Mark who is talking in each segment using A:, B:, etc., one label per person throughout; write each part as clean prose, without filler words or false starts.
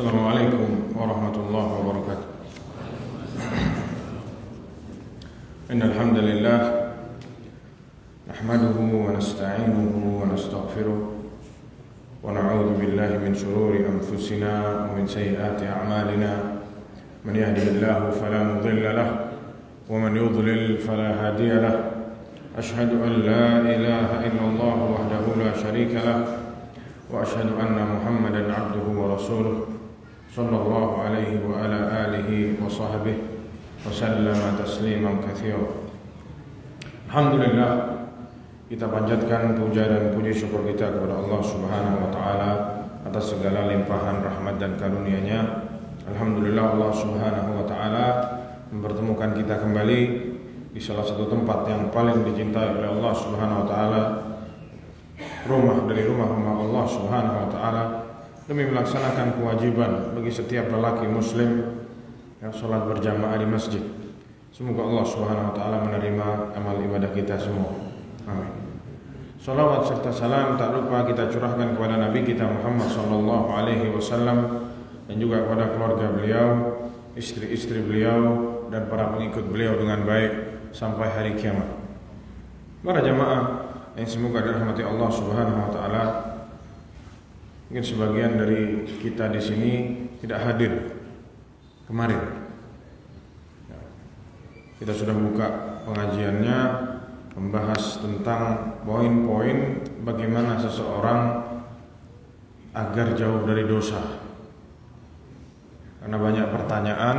A: Assalamualaikum warahmatullahi wabarakatuh. Innal hamdalillah nahmaduhu wa nasta'inuhu wa nastaghfiruh wa na'udzu billahi min shururi anfusina wa min sayyiati a'malina. Man yahdihillahu fala mudilla lahu wa man yudlil fala hadiya lahu. Ashhadu an la ilaha illallah wahdahu la syarika lahu wa ashhadu anna Muhammadan 'abduhu wa rasuluh sallallahu alaihi wa ala alihi wa sahbihi wa sallama tasliman katsira. Alhamdulillah, kita panjatkan puja dan puji syukur kita kepada Allah Subhanahu wa taala atas segala limpahan rahmat dan karunia-Nya. Alhamdulillah, Allah Subhanahu wa taala mempertemukan kita kembali di salah satu tempat yang paling dicintai oleh Allah Subhanahu wa taala, rumah dari rumah-rumah Allah Subhanahu wa taala, demi melaksanakan kewajiban bagi setiap lelaki muslim yang sholat berjamaah di masjid. Semoga Allah Subhanahu wa taala menerima amal ibadah kita semua. Amin. Salawat serta salam tak lupa kita curahkan kepada Nabi kita Muhammad sallallahu alaihi wasallam dan juga kepada keluarga beliau, istri-istri beliau dan para pengikut beliau dengan baik sampai hari kiamat. Para jamaah yang semoga dirahmati Allah Subhanahu wa taala, mungkin sebagian dari kita di sini tidak hadir kemarin. Kita sudah buka pengajiannya, membahas tentang poin-poin bagaimana seseorang agar jauh dari dosa. Karena banyak pertanyaan,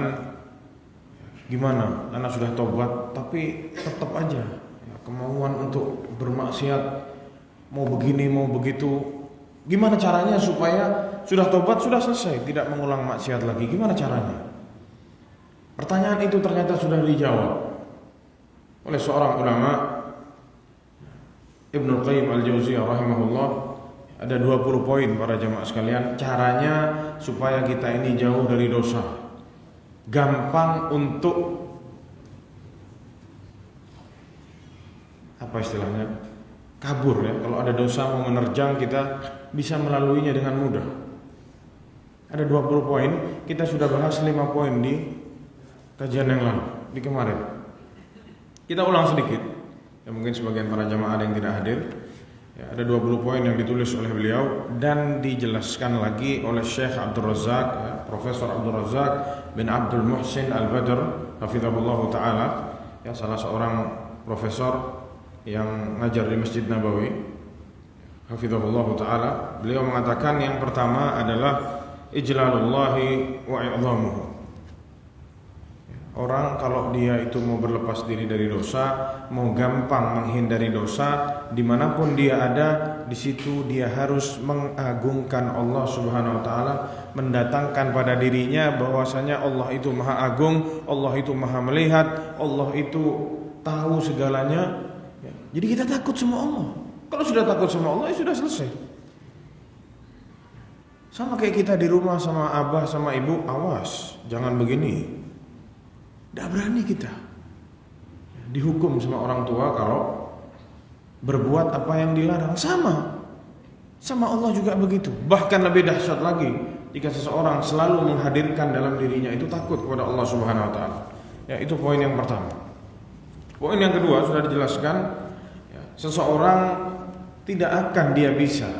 A: gimana? Anak sudah tobat tapi tetap aja kemauan untuk bermaksiat, mau begini mau begitu. Gimana caranya supaya sudah tobat, sudah selesai, tidak mengulang maksiat lagi? Gimana caranya? Pertanyaan itu ternyata sudah dijawab oleh seorang ulama, Ibnu Qayyim al-Jauziyah rahimahullah. Ada 20 poin para jamaah sekalian, caranya supaya kita ini jauh dari dosa, gampang untuk apa istilahnya, kabur ya. Kalau ada dosa mau menerjang, kita bisa melaluinya dengan mudah. Ada 20 poin, kita sudah bahas 5 poin di kajian yang lalu, di kemarin. Kita ulang sedikit, ya mungkin sebagian para jamaah ada yang tidak hadir. Ya, ada 20 poin yang ditulis oleh beliau dan dijelaskan lagi oleh Syekh Abdul Razak, ya, Profesor Abdul Razak bin Abdul Muhsin Al-Badr hafizahullah ta'ala, ya, salah seorang profesor yang ngajar di Masjid Nabawi hafizahullah ta'ala. Beliau mengatakan yang pertama adalah ijlalullahi wa i'zamuhu. Orang kalau dia itu mau berlepas diri dari dosa, mau gampang menghindari dosa, dimanapun dia ada, di situ dia harus mengagungkan Allah Subhanahu wa taala, mendatangkan pada dirinya bahwasanya Allah itu Maha Agung, Allah itu Maha Melihat, Allah itu tahu segalanya. Jadi kita takut sama Allah. Kalau sudah takut sama Allah, ya sudah selesai. Sama kayak kita di rumah sama abah sama ibu, awas, jangan begini. Tidak berani kita dihukum sama orang tua kalau berbuat apa yang dilarang. Sama Allah juga begitu. Bahkan lebih dahsyat lagi jika seseorang selalu menghadirkan dalam dirinya itu takut kepada Allah Subhanahu wa taala. Ya, itu poin yang pertama. Poin yang kedua sudah dijelaskan, ya, seseorang tidak akan dia bisa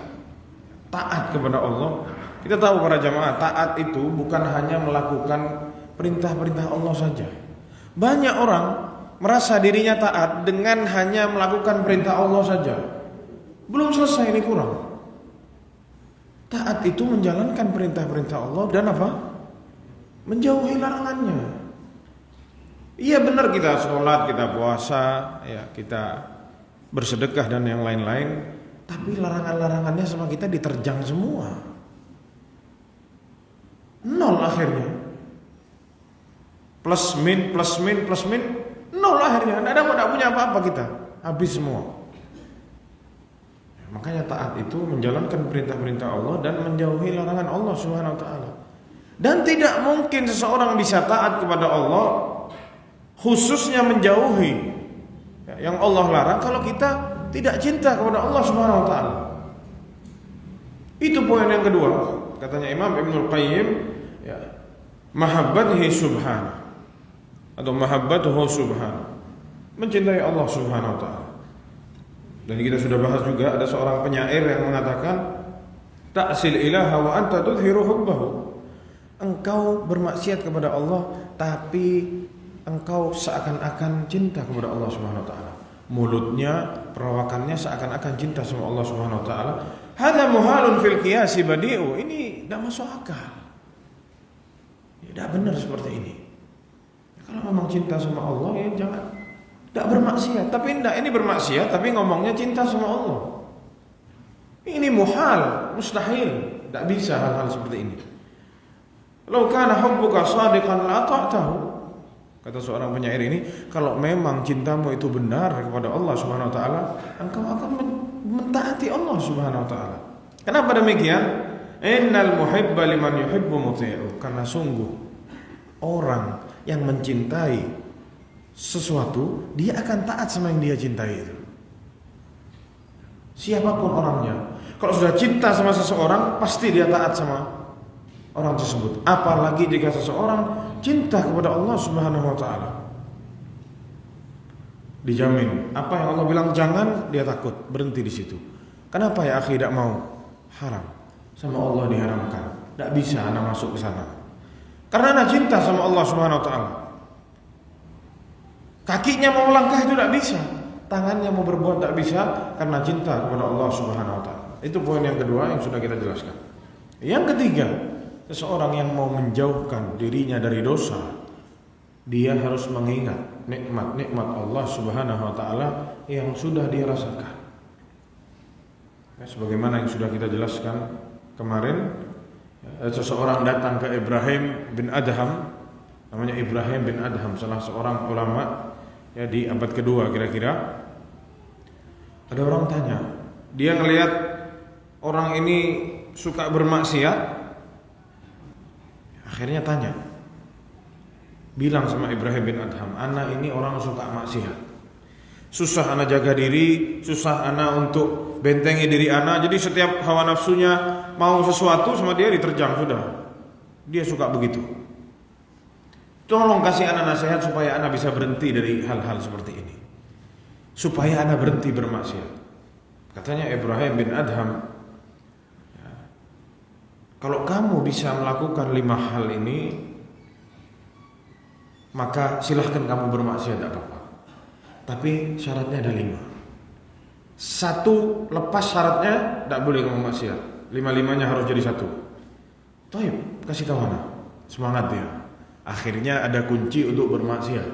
A: taat kepada Allah. Kita tahu para jamaah, taat itu bukan hanya melakukan perintah-perintah Allah saja. Banyak orang merasa dirinya taat dengan hanya melakukan perintah Allah saja. Belum selesai, ini kurang. Taat itu menjalankan perintah-perintah Allah dan apa? Menjauhi larangannya. Iya benar, kita sholat, kita puasa, ya, kita bersedekah dan yang lain-lain, tapi larangan-larangannya sama kita diterjang semua. Nol akhirnya. Plus min, nol akhirnya. Tidak punya apa-apa kita. Habis semua. Makanya taat itu menjalankan perintah-perintah Allah dan menjauhi larangan Allah Subhanahu wa taala. Dan tidak mungkin seseorang bisa taat kepada Allah, khususnya menjauhi yang Allah larang, kalau kita tidak cinta kepada Allah Subhanahu wa taala. Itu poin yang kedua. Katanya Imam Ibnu Qayyim, mahabbatihi subhanahu atau mahabbatuhu subhanahu, mencintai Allah subhanahu wa ta'ala. Dan kita sudah bahas juga, ada seorang penyair yang mengatakan, ta'sil ilaha wa anta tudhiru hubbahu. Engkau bermaksiat kepada Allah tapi engkau seakan-akan cinta kepada Allah subhanahu wa ta'ala. Mulutnya, perawakannya seakan-akan cinta sama Allah subhanahu wa ta'ala. Hadza muhalun fil qiyasi badi'u. Ini tidak masuk akal. Tidak benar seperti ini. Kalau memang cinta sama Allah, ya jangan, tidak bermaksiat. Tapi tidak, ini bermaksiat tapi ngomongnya cinta sama Allah. Ini muhal, mustahil. Tidak bisa hal-hal seperti ini. Lau kana hubbuka shadiqan la ta'tahu. Kata seorang penyair ini, kalau memang cintamu itu benar kepada Allah Subhanahu wa taala, engkau akan mentaati Allah Subhanahu wa taala. Kenapa demikian? Innal muhibba liman yuhibbu muti'u. Karena sungguh orang yang mencintai sesuatu, dia akan taat sama yang dia cintai itu. Siapapun orangnya, kalau sudah cinta sama seseorang, pasti dia taat sama orang tersebut. Apalagi jika seseorang cinta kepada Allah Subhanahu wa taala. Dijamin, apa yang Allah bilang jangan, dia takut, berhenti di situ. Kenapa ya akhi tidak mau? Haram. Sama Allah diharamkan. Tidak bisa anak masuk ke sana. Karena anak cinta sama Allah Subhanahu wa taala. Kakinya mau melangkah itu tidak bisa. Tangannya mau berbuat tidak bisa karena cinta kepada Allah Subhanahu wa taala. Itu poin yang kedua yang sudah kita jelaskan. Yang ketiga, seseorang yang mau menjauhkan dirinya dari dosa, dia harus mengingat nikmat-nikmat Allah Subhanahu wa taala yang sudah dia rasakan. Sebagaimana yang sudah kita jelaskan kemarin, seseorang datang ke Ibrahim bin Adham, namanya Ibrahim bin Adham, salah seorang ulama ya di abad kedua kira-kira. Ada orang tanya, dia ngelihat orang ini suka bermaksiat, akhirnya tanya, bilang sama Ibrahim bin Adham, anak ini orang suka maksiat, susah anak jaga diri, susah anak untuk bentengi diri anak, jadi setiap hawa nafsunya mau sesuatu sama dia diterjang sudah, dia suka begitu. Tolong kasih anak nasihat supaya anak bisa berhenti dari hal-hal seperti ini, supaya anak berhenti bermaksiat. Katanya Ibrahim bin Adham, kalau kamu bisa melakukan 5 hal ini, maka silahkan kamu bermaksiat, tidak apa-apa. Tapi syaratnya ada 5. 1, lepas syaratnya tidak boleh kamu maksiat. 5-5-nya harus jadi 1. Taib, kasih tahu anak, semangat dia. Akhirnya ada kunci untuk bermaksiat.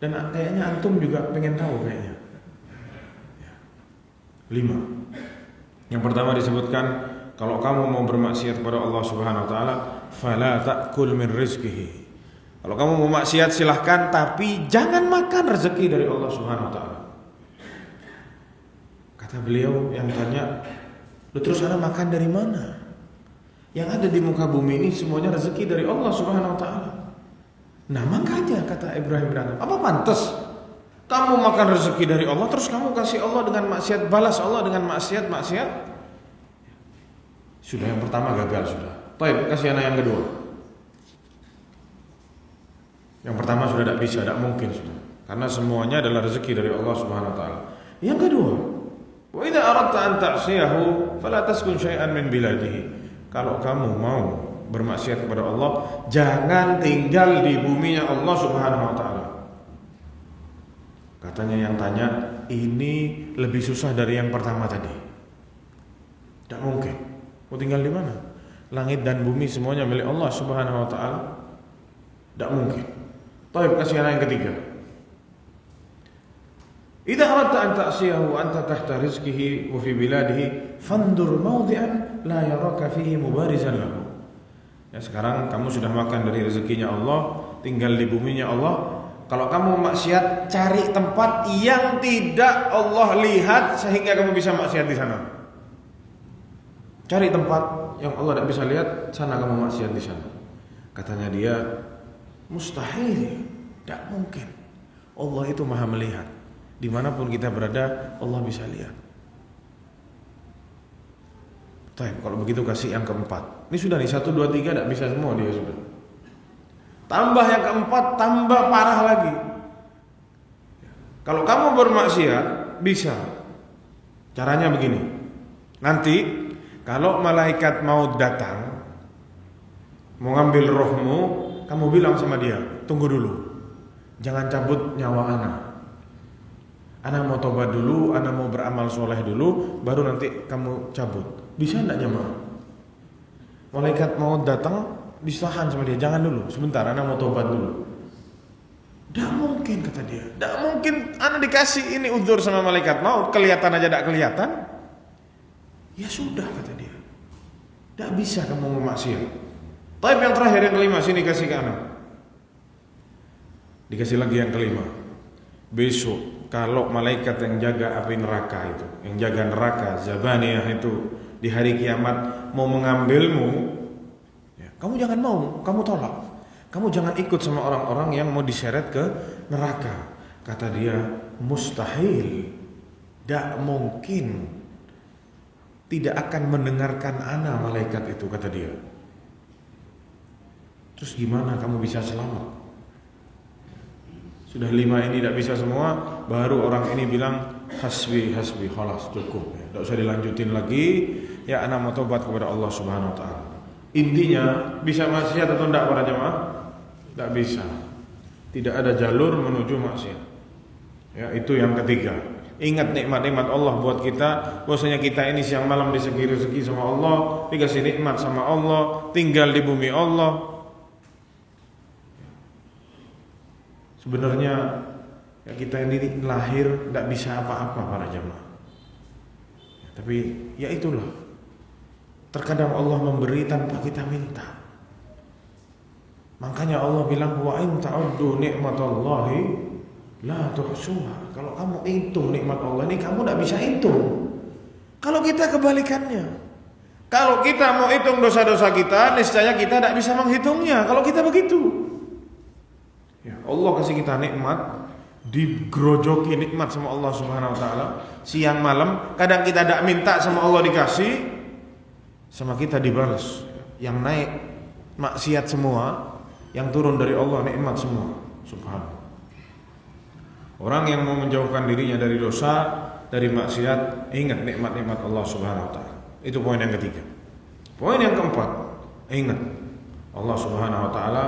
A: Dan kayaknya antum juga pengen tahu kayaknya. 5. Yang pertama disebutkan, kalau kamu mau bermaksiat kepada Allah Subhanahu wa taala, fala ta'kul min rizqihi. Kalau kamu mau maksiat silahkan, tapi jangan makan rezeki dari Allah Subhanahu wa taala. Kata beliau yang tanya, terus ana makan dari mana? Yang ada di muka bumi ini semuanya rezeki dari Allah Subhanahu wa taala. Nah, makanya kata Ibrahim bin Adham, apa pantas kamu makan rezeki dari Allah terus kamu kasih Allah dengan maksiat, balas Allah dengan maksiat? Sudah yang pertama gagal sudah. Baik, kasih anak yang kedua. Yang pertama sudah tidak bisa, tidak mungkin sudah. Karena semuanya adalah rezeki dari Allah Subhanahu wa taala. Yang kedua, wa idza aradta an ta'siyahu fala taskun syai'an min biladihi. Kalau kamu mau bermaksiat kepada Allah, jangan tinggal di buminya Allah Subhanahu wa taala. Katanya yang tanya, ini lebih susah dari yang pertama tadi. Tidak mungkin. Mau tinggal di mana? Langit dan bumi semuanya milik Allah Subhanahu wa taala. Tidak mungkin. Baik, kasih yang ketiga. Idza aradta an ta'siyahu wa anta tahta rizqihi wa fi biladihi fandur mawdi'an la yaraka fihi mubarizan lahu. Ya, sekarang kamu sudah makan dari rezekinya Allah, tinggal di buminya Allah. Kalau kamu maksiat, cari tempat yang tidak Allah lihat sehingga kamu bisa maksiat di sana. Cari tempat yang Allah tidak bisa lihat, sana kamu maksiat di sana. Katanya dia, mustahil, tidak mungkin. Allah itu maha melihat. Dimanapun kita berada, Allah bisa lihat. Kalau begitu kasih yang keempat. Ini sudah nih 1, 2, 3 tidak bisa semua dia sudah. Tambah yang keempat, tambah parah lagi. Kalau kamu bermaksiat bisa. Caranya begini. Nanti kalau malaikat mau datang, mau ngambil rohmu, kamu bilang sama dia, tunggu dulu, jangan cabut nyawa ana mau tobat dulu, ana mau beramal soleh dulu, baru nanti kamu cabut. Bisa enggak jemaah? Malaikat mau datang, ditahan sama dia, jangan dulu, sebentar, ana mau tobat dulu. Tidak mungkin, kata dia. Tidak mungkin ana dikasih ini uzur sama malaikat maut, kelihatan aja tidak kelihatan. Ya sudah, kata dia. Tidak bisa kamu memaksiat. Tapi yang terakhir, yang kelima, sini kasih ke anak. Dikasih lagi yang kelima. Besok kalau malaikat yang jaga api neraka itu, yang jaga neraka Zabaniyah itu di hari kiamat mau mengambilmu, ya, kamu jangan mau, kamu tolak. Kamu jangan ikut sama orang-orang yang mau diseret ke neraka. Kata dia, mustahil, tidak mungkin, tidak akan mendengarkan ana malaikat itu, kata dia. Terus gimana kamu bisa selamat? Sudah 5 ini tidak bisa semua, baru orang ini bilang hasbi, khalas, cukup, tidak usah dilanjutin lagi. Ya, ana mau tobat kepada Allah Subhanahu Wa Taala. Intinya bisa maksiat atau tidak para jemaah? Tidak bisa. Tidak ada jalur menuju maksiat. Ya, itu yang ketiga. Ingat nikmat-nikmat Allah buat kita. Bahwasanya kita ini siang malam disegi rezeki sama Allah, dikasih nikmat sama Allah, tinggal di bumi Allah. Sebenarnya ya, kita ini lahir tidak bisa apa-apa para jemaah. Ya, tapi ya itulah. Terkadang Allah memberi tanpa kita minta. Makanya Allah bilang wa in ta'uddu ni'matallahi la tuhsuha. Kalau kamu hitung nikmat Allah ini, kamu tidak bisa hitung. Kalau kita kebalikannya, kalau kita mau hitung dosa-dosa kita, niscaya kita tidak bisa menghitungnya. Kalau kita begitu, ya, Allah kasih kita nikmat, digrojoki nikmat sama Allah Subhanahu Wa Taala siang malam. Kadang kita tidak minta sama Allah dikasih, sama kita dibalas. Yang naik maksiat semua, yang turun dari Allah nikmat semua. Subhanallah. Orang yang mau menjauhkan dirinya dari dosa, dari maksiat, ingat nikmat-nikmat Allah Subhanahu Wa Taala. Itu poin yang ketiga. Poin yang keempat, ingat Allah Subhanahu Wa Taala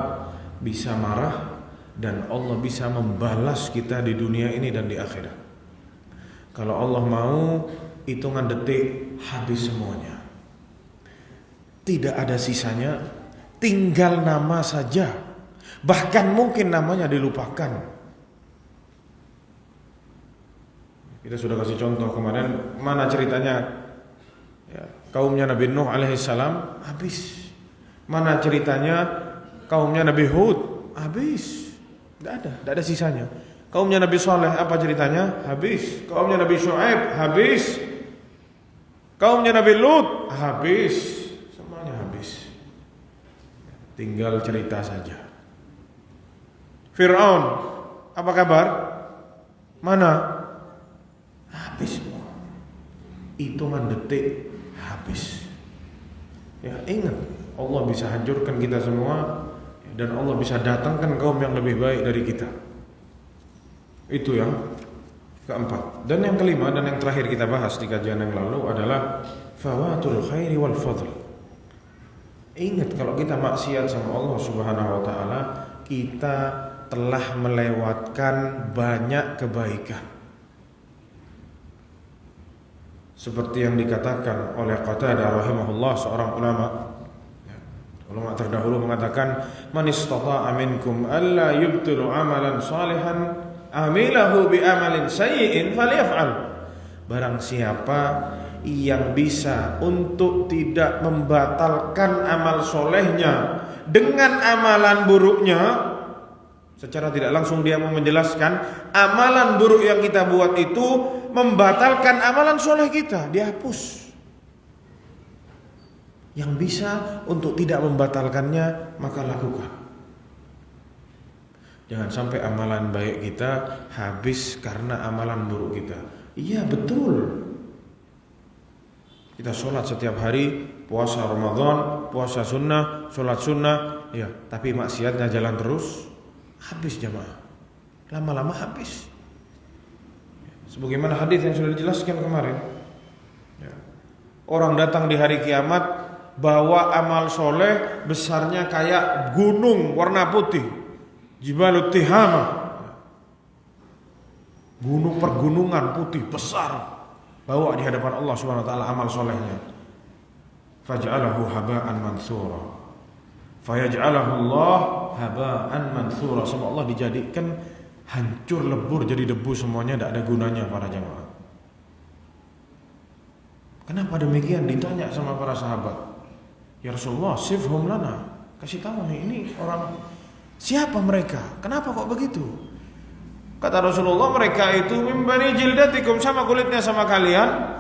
A: bisa marah dan Allah bisa membalas kita di dunia ini dan di akhirat. Kalau Allah mau, hitungan detik habis semuanya. Tidak ada sisanya, tinggal nama saja. Bahkan mungkin namanya dilupakan. Kita sudah kasih contoh kemarin, mana ceritanya ya, kaumnya Nabi Nuh alaihissalam habis. Mana ceritanya kaumnya Nabi Hud habis. Tidak ada sisanya. Kaumnya Nabi Saleh apa ceritanya? Habis. Kaumnya Nabi Syuaib habis. Kaumnya Nabi Lut habis. Semuanya habis. Tinggal cerita saja. Fir'aun apa kabar? Mana? Habis semua. Hitungan detik habis. Ya, ingat, Allah bisa hancurkan kita semua dan Allah bisa datangkan kaum yang lebih baik dari kita. Itu yang keempat. Dan yang kelima dan yang terakhir kita bahas di kajian yang lalu adalah fawatul khairi wal fadl. Ingat, kalau kita maksiat sama Allah Subhanahu Wa Taala, kita telah melewatkan banyak kebaikan. Seperti yang dikatakan oleh Qatadah rahimahullah, seorang ulama terdahulu mengatakan, man istata'a minkum alla yubtilu amalan salihan amilahu bi amalin sayyi'in falyaf'al. Barang siapa yang bisa untuk tidak membatalkan amal solehnya dengan amalan buruknya, secara tidak langsung dia mau menjelaskan amalan buruk yang kita buat itu membatalkan amalan soleh kita, dihapus. Yang bisa untuk tidak membatalkannya, maka lakukan. Jangan sampai amalan baik kita habis karena amalan buruk kita. Iya betul. Kita sholat setiap hari, puasa Ramadan, puasa sunnah, sholat sunnah, ya, tapi maksiatnya jalan terus, habis jamaah. Lama-lama habis. Sebagaimana hadis yang sudah dijelaskan kemarin. Ya. Orang datang di hari kiamat bawa amal soleh besarnya kayak gunung warna putih, Jibalut Tihama, gunung pergunungan putih besar. Bawa di hadapan Allah Subhanahu wa taala amal solehnya. Faj'alahu haba'an mansura. Fayaj'alahu Allah haba'an mansura. Sama Allah dijadikan hancur lebur jadi debu semuanya, tidak ada gunanya para jamaah. Kenapa demikian? Ditanya sama para sahabat. Ya Rasulullah, sifhum lana. Kasih tahu nih, ini orang siapa mereka? Kenapa kok begitu? Kata Rasulullah, mereka itu min bani jildatikum, sama kulitnya sama kalian.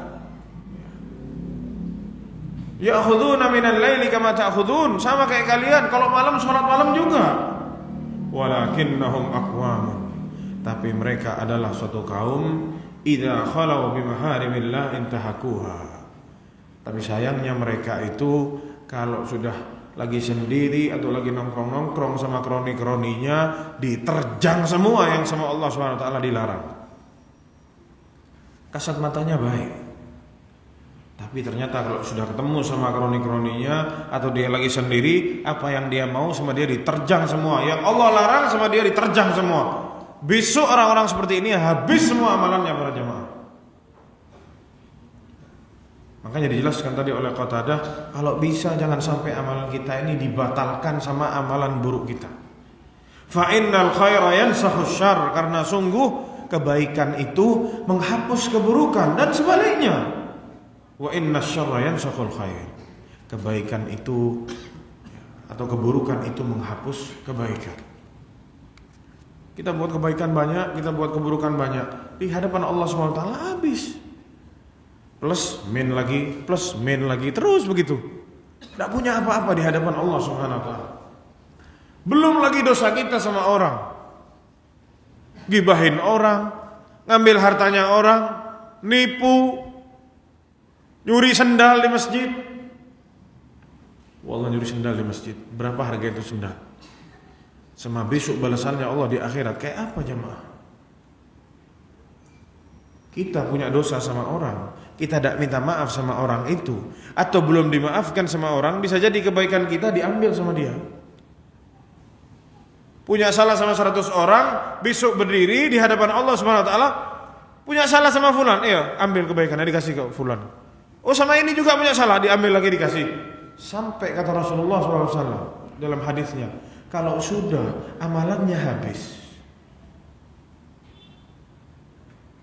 A: Ya'khuduna minal laili kama ta'khudun, sama kayak kalian. Kalau malam sholat malam juga. Walakinnahum aqwamun, tapi mereka adalah suatu kaum idza khalau bimaharimillah intahakuha. Tapi sayangnya mereka itu kalau sudah lagi sendiri atau lagi nongkrong-nongkrong sama kroni-kroninya, diterjang semua yang sama Allah SWT dilarang. Kasat matanya baik, tapi ternyata kalau sudah ketemu sama kroni-kroninya atau dia lagi sendiri, apa yang dia mau sama dia diterjang semua. Yang Allah larang sama dia diterjang semua. Besok orang-orang seperti ini habis semua amalannya para jamaah. Makanya dijelaskan tadi oleh Qatadah, kalau bisa jangan sampai amalan kita ini dibatalkan sama amalan buruk kita. Fa innal khaira yansakhu syarr, karena sungguh kebaikan itu menghapus keburukan, dan sebaliknya. Wa innash syarra yansakhul khair. Kebaikan itu atau keburukan itu menghapus kebaikan. Kita buat kebaikan banyak, kita buat keburukan banyak, di hadapan Allah SWT habis. Plus min lagi, terus begitu. Tidak punya apa-apa di hadapan Allah Subhanahu wa taala. Belum lagi dosa kita sama orang, gibahin orang, ngambil hartanya orang, nipu, nyuri sendal di masjid. Wallah, nyuri sendal di masjid, berapa harga itu sendal? Sama besok balasannya Allah di akhirat kayak apa jemaah? Kita punya dosa sama orang, kita tidak minta maaf sama orang itu, atau belum dimaafkan sama orang, bisa jadi kebaikan kita diambil sama dia. Punya salah sama 100 orang, besok berdiri di hadapan Allah Subhanahu wa taala, punya salah sama fulan, ambil kebaikannya dikasih ke fulan. Oh, sama ini juga punya salah, diambil lagi dikasih. Sampai kata Rasulullah SAW dalam hadisnya, kalau sudah amalannya habis,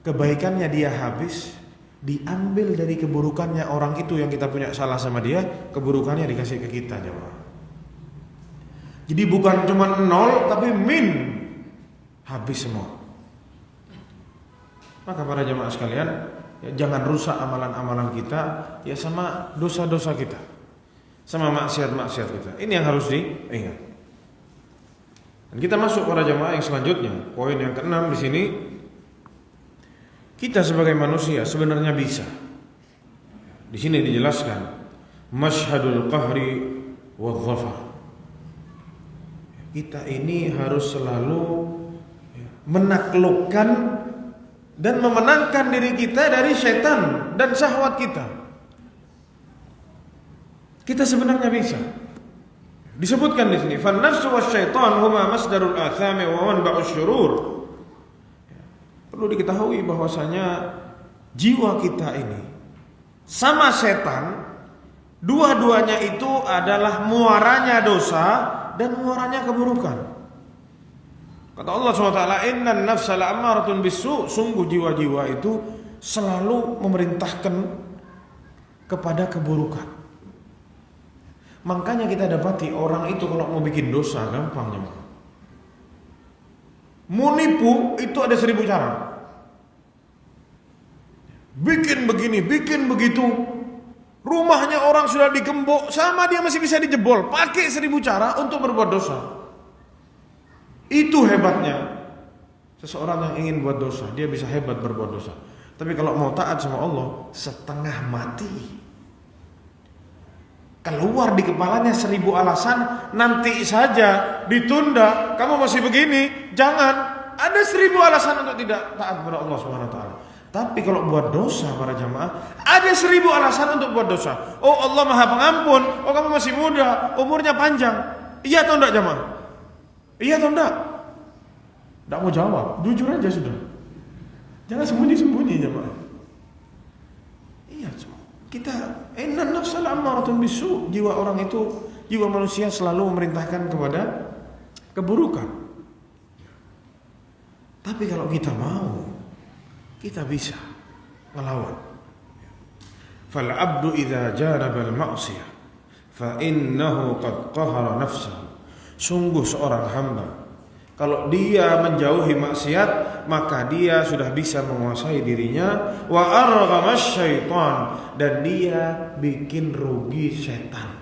A: kebaikannya dia habis, diambil dari keburukannya orang itu yang kita punya salah sama dia, keburukannya dikasih ke kita jemaah. Jadi bukan cuma 0 tapi min, habis semua. Maka para jemaah sekalian, ya, jangan rusak amalan-amalan kita ya sama dosa-dosa kita, sama maksiat-maksiat kita. Ini yang harus diingat. Dan kita masuk para jemaah yang selanjutnya, poin yang ke-6 di sini. Kita sebagai manusia sebenarnya bisa. Di sini dijelaskan masyhadul qahri wadh-dhafar. Kita ini harus selalu menaklukkan dan memenangkan diri kita dari setan dan syahwat kita. Kita sebenarnya bisa. Disebutkan di sini, fan nafsu wasyaitan huma masdarul athami wa manba'us syurur. Perlu diketahui bahwasanya jiwa kita ini sama setan, dua-duanya itu adalah muaranya dosa dan muaranya keburukan. Kata Allah SWT, innan nafsa la'ammaratun bisu, sungguh jiwa-jiwa itu selalu memerintahkan kepada keburukan. Makanya kita dapati orang itu kalau mau bikin dosa gampangnya. Mau nipu itu ada 1000 cara. Bikin begini, bikin begitu. Rumahnya orang sudah digembok, sama dia masih bisa dijebol. Pakai 1000 cara untuk berbuat dosa. Itu hebatnya seseorang yang ingin buat dosa, dia bisa hebat berbuat dosa. Tapi kalau mau taat sama Allah, setengah mati keluar di kepalanya 1000 alasan, nanti saja, ditunda, kamu masih begini, jangan. Ada 1000 alasan untuk tidak taat kepada Allah Subhanahu wa taala. Tapi kalau buat dosa para jamaah, ada 1000 alasan untuk buat dosa. Oh, Allah Maha Pengampun, oh kamu masih muda, umurnya panjang. Iya atau enggak jamaah? Iya atau enggak? Enggak mau jawab, jujur aja sudah. Jangan sembunyi-sembunyi jamaah. Iya, kita innan nafsal ammaratun bisu, jiwa orang itu, jiwa manusia selalu memerintahkan kepada keburukan. Tapi kalau kita mau, kita bisa melawan. Fal abdu idza jaraba al ma'siyah fa innahu qad qahara nafsahu. Sungguh seorang hamba kalau dia menjauhi maksiat, maka dia sudah bisa menguasai dirinya. Wa arghama syaitan, dan dia bikin rugi setan.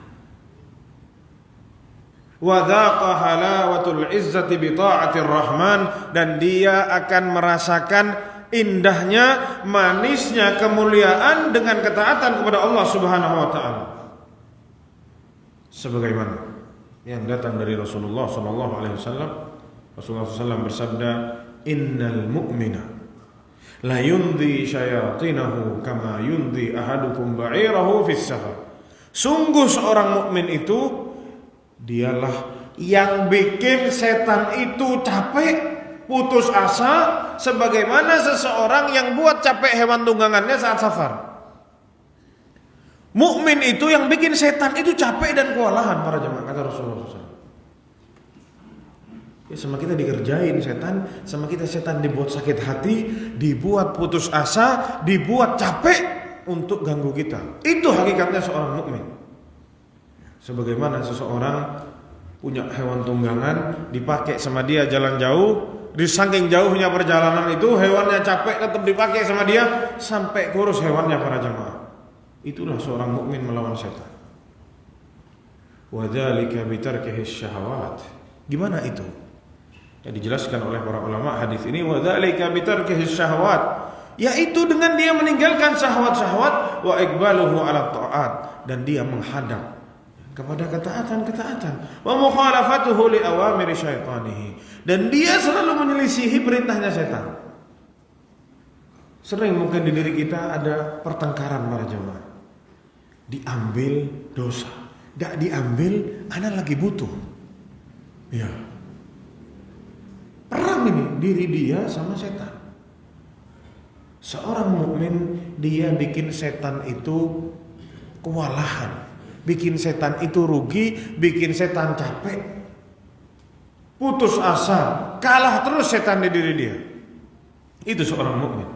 A: Wa dhaqa halawatul izzati bi ta'atir rahman, dan dia akan merasakan indahnya, manisnya kemuliaan dengan ketaatan kepada Allah Subhanahu wa taala. Sebagaimana yang datang dari Rasulullah sallallahu alaihi wasallam, Rasulullah SAW bersabda, innal mu'mina la yundhi syayatinahu kama yundhi ahadukum ba'irahu fis safar. Sungguh seorang mukmin itu dialah yang bikin setan itu capek, putus asa, sebagaimana seseorang yang buat capek hewan tunggangannya saat safar. Mukmin itu yang bikin setan itu capek dan kewalahan para jemaah, kata Rasulullah SAW. Ya, sama kita dikerjain setan, sama kita setan dibuat sakit hati, dibuat putus asa, dibuat capek untuk ganggu kita. Itu hakikatnya seorang mukmin. Sebagaimana seseorang punya hewan tunggangan, dipakai sama dia jalan jauh, di saking jauhnya perjalanan itu hewannya capek, tetap dipakai sama dia sampai kurus hewannya para jemaah. Itulah seorang mukmin melawan setan. Wa dzalika bi tarkihi syahawat. Gimana itu? Yang dijelaskan oleh para ulama hadis ini, wa dzalika bi tarkihi syahawat, yaitu dengan dia meninggalkan syahwat-syahwat, wa iqbaluhu ala ta'at, dan dia menghadap kepada ketaatan-ketaatan, wa mukhalafatuhu li awamiri syaitanihi, dan dia selalu menyelisihi perintahnya setan. Sering mungkin di diri kita ada pertengkaran para jemaah. Diambil dosa, enggak diambil ana lagi butuh. Ya. Perang ini diri dia sama setan. Seorang mukmin dia bikin setan itu kewalahan, bikin setan itu rugi, bikin setan capek, putus asa, kalah terus setan di diri dia. Itu seorang mukmin.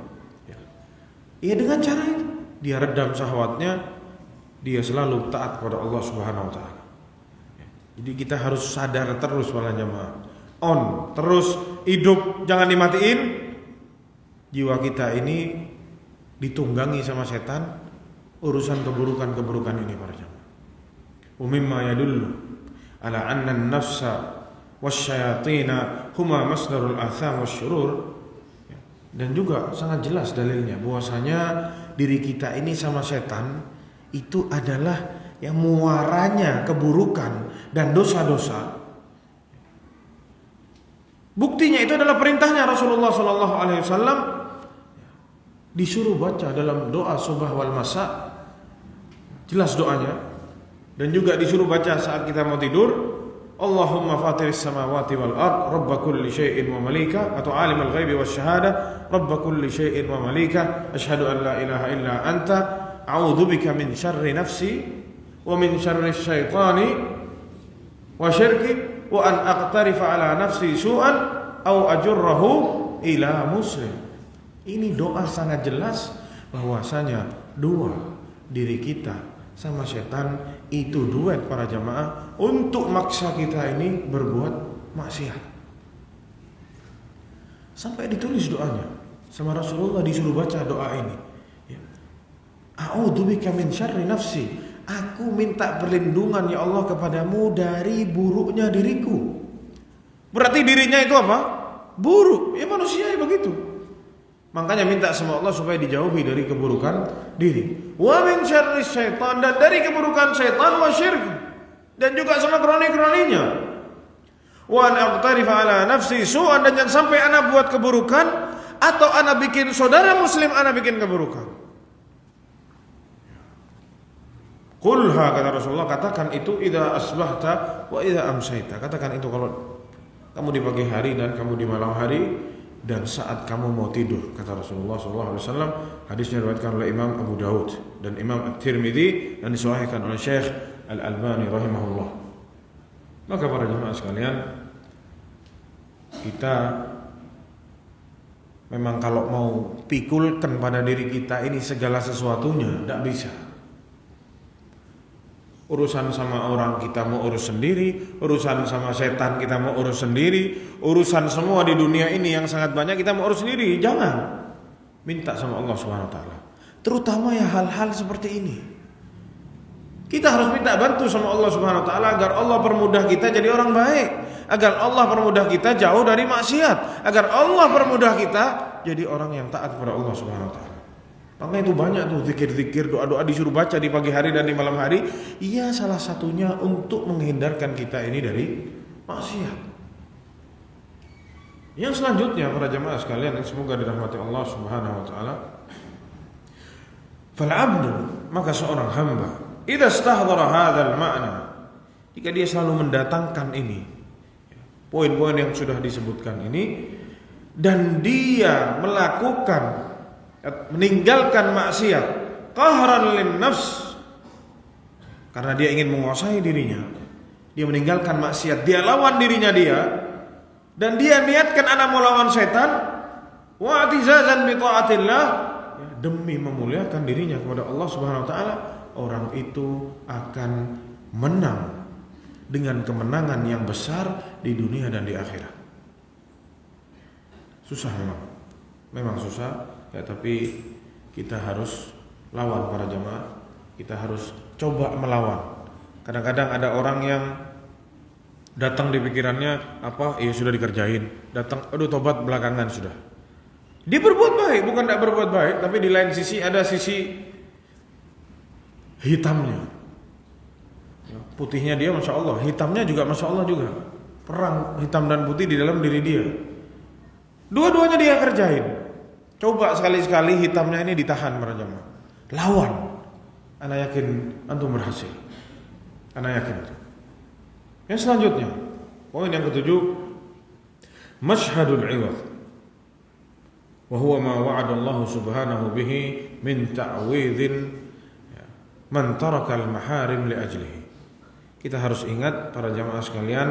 A: Ya dengan cara itu dia redam syahwatnya, dia selalu taat kepada Allah Subhanahu wa taala. Jadi kita harus sadar terus para jemaah. On, terus hidup, jangan dimatiin. Jiwa kita ini ditunggangi sama setan, urusan keburukan-keburukan ini para jemaah. Umimma yadullu ala anna an-nafsa wasyayatina huma masdarul atham wasyurur. Dan juga sangat jelas dalilnya bahwasanya diri kita ini sama setan itu adalah yang muaranya keburukan dan dosa-dosa. Buktinya itu adalah perintahnya Rasulullah SAW disuruh baca dalam doa subah wal masa, jelas doanya, dan juga disuruh baca saat kita mau tidur. Allahumma fatiris samawati wal ard rabb kulli syai'in wa malika, atau alimul ghaibi wasyahada rabb kulli syai'in wa malika, asyhadu an la ilaha illa anta a'udzubika min syarri nafsi wa min syarri syaitani wa syirki wa an aqtarifa ala nafsi su'an au ajurrahu ila muslim. Ini doa sangat jelas bahwasanya dua diri kita sama setan itu duet para jamaah untuk maksa kita ini berbuat maksiat. Sampai ditulis doanya sama Rasulullah, disuruh baca doa ini. A'udzubika min syarri nafsi, aku minta perlindungan ya Allah kepadamu dari buruknya diriku. Berarti dirinya itu apa? Buruk. Ya manusia ya begitu. Makanya minta sama Allah supaya dijauhi dari keburukan diri. Wa min syarri syaitan, dan dari keburukan syaitan, wa syirk, dan juga sama kroni-kroninya. Wa an aqtarifa ala nafsi su'an, dan jangan sampai ana buat keburukan atau ana bikin saudara muslim ana bikin keburukan. Qulha, kata Rasulullah, katakan itu idza asbahta wa idza amsayta. Katakan itu kalau kamu di pagi hari dan kamu di malam hari dan saat kamu mau tidur, kata Rasulullah SAW. Hadisnya diriwayatkan oleh Imam Abu Daud dan Imam At-Tirmidzi dan disahihkan oleh Syekh Al-Albani rahimahullah. Maka para jemaah sekalian, kita memang kalau mau pikulkan pada diri kita ini segala sesuatunya, tidak bisa. Urusan sama orang kita mau urus sendiri, urusan sama setan kita mau urus sendiri, urusan semua di dunia ini yang sangat banyak kita mau urus sendiri. Jangan. Minta sama Allah Subhanahu wa taala. Terutama ya hal-hal seperti ini. Kita harus minta bantu sama Allah Subhanahu wa taala agar Allah permudah kita jadi orang baik, agar Allah permudah kita jauh dari maksiat, agar Allah permudah kita jadi orang yang taat kepada Allah Subhanahu wa taala. Makanya itu banyak tuh zikir-zikir, doa-doa disuruh baca di pagi hari dan di malam hari. Iya, salah satunya untuk menghindarkan kita ini dari maksiat. Yang selanjutnya para jemaah sekalian yang semoga dirahmati Allah Subhanahu wa taala. Fal 'abdu, maka seorang hamba, idza istahdara hadzal ma'na, jika dia selalu mendatangkan ini, poin-poin yang sudah disebutkan ini, dan dia meninggalkan maksiat qahran lin nafs, karena dia ingin menguasai dirinya, dia meninggalkan maksiat, dia lawan dirinya dia, dan dia niatkan ana mau lawan setan, wa atizazan bi taatillah, demi memuliakan dirinya kepada Allah Subhanahu wa taala, orang itu akan menang dengan kemenangan yang besar di dunia dan di akhirat. Susah memang susah. Ya, tapi kita harus lawan para jemaah. Kita harus coba melawan. Kadang-kadang ada orang yang datang di pikirannya apa? Ya sudah dikerjain. Datang, aduh tobat belakangan sudah. Dia berbuat baik, bukan tidak berbuat baik, tapi di lain sisi ada sisi hitamnya. Putihnya dia masya Allah, hitamnya juga masya Allah juga. Perang hitam dan putih di dalam diri dia. Dua-duanya dia kerjain. Coba sekali-sekali hitamnya ini ditahan para jemaah. Lawan. Ana yakin antum berhasil. Ana yakin. Yang selanjutnya, poin yang ketujuh, masyhadul 'iwad. Wa huwa ma wa'ada Allah Subhanahu bihi min ta'widhin man taraka al-maharim li ajlihi. Kita harus ingat para jemaah sekalian,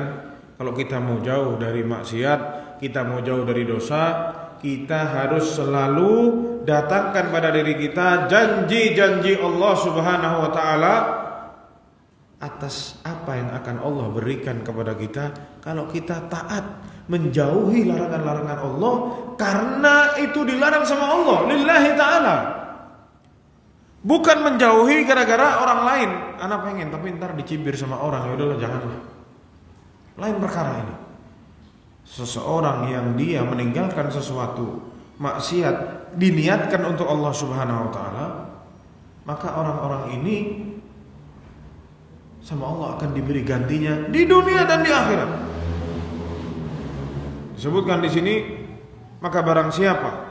A: kalau kita mau jauh dari maksiat, kita mau jauh dari dosa, kita harus selalu datangkan pada diri kita janji-janji Allah Subhanahu wa taala atas apa yang akan Allah berikan kepada kita kalau kita taat menjauhi larangan-larangan Allah, karena itu dilarang sama Allah lillahi taala. Bukan menjauhi gara-gara orang lain. Anak pengen tapi ntar dicibir sama orang, ya udahlah janganlah. Lain perkara ini. Seseorang yang dia meninggalkan sesuatu maksiat diniatkan untuk Allah Subhanahu wa taala, maka orang-orang ini sama Allah akan diberi gantinya di dunia dan di akhirat. Disebutkan di sini, maka barang siapa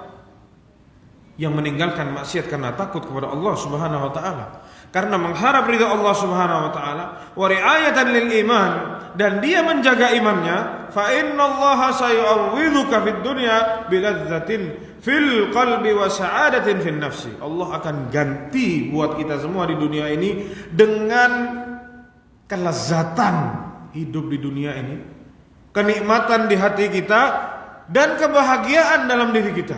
A: yang meninggalkan maksiat karena takut kepada Allah Subhanahu wa taala, karena mengharap ridha Allah Subhanahu wa taala, wa ri'ayatan lil iman, dan dia menjaga imannya, fa innallaha sayu'awwidhuka fid dunya biladzatin fil qalbi wa sa'adatin fin nafsi. Allah akan ganti buat kita semua di dunia ini dengan kelezatan hidup di dunia ini, kenikmatan di hati kita, dan kebahagiaan dalam diri kita.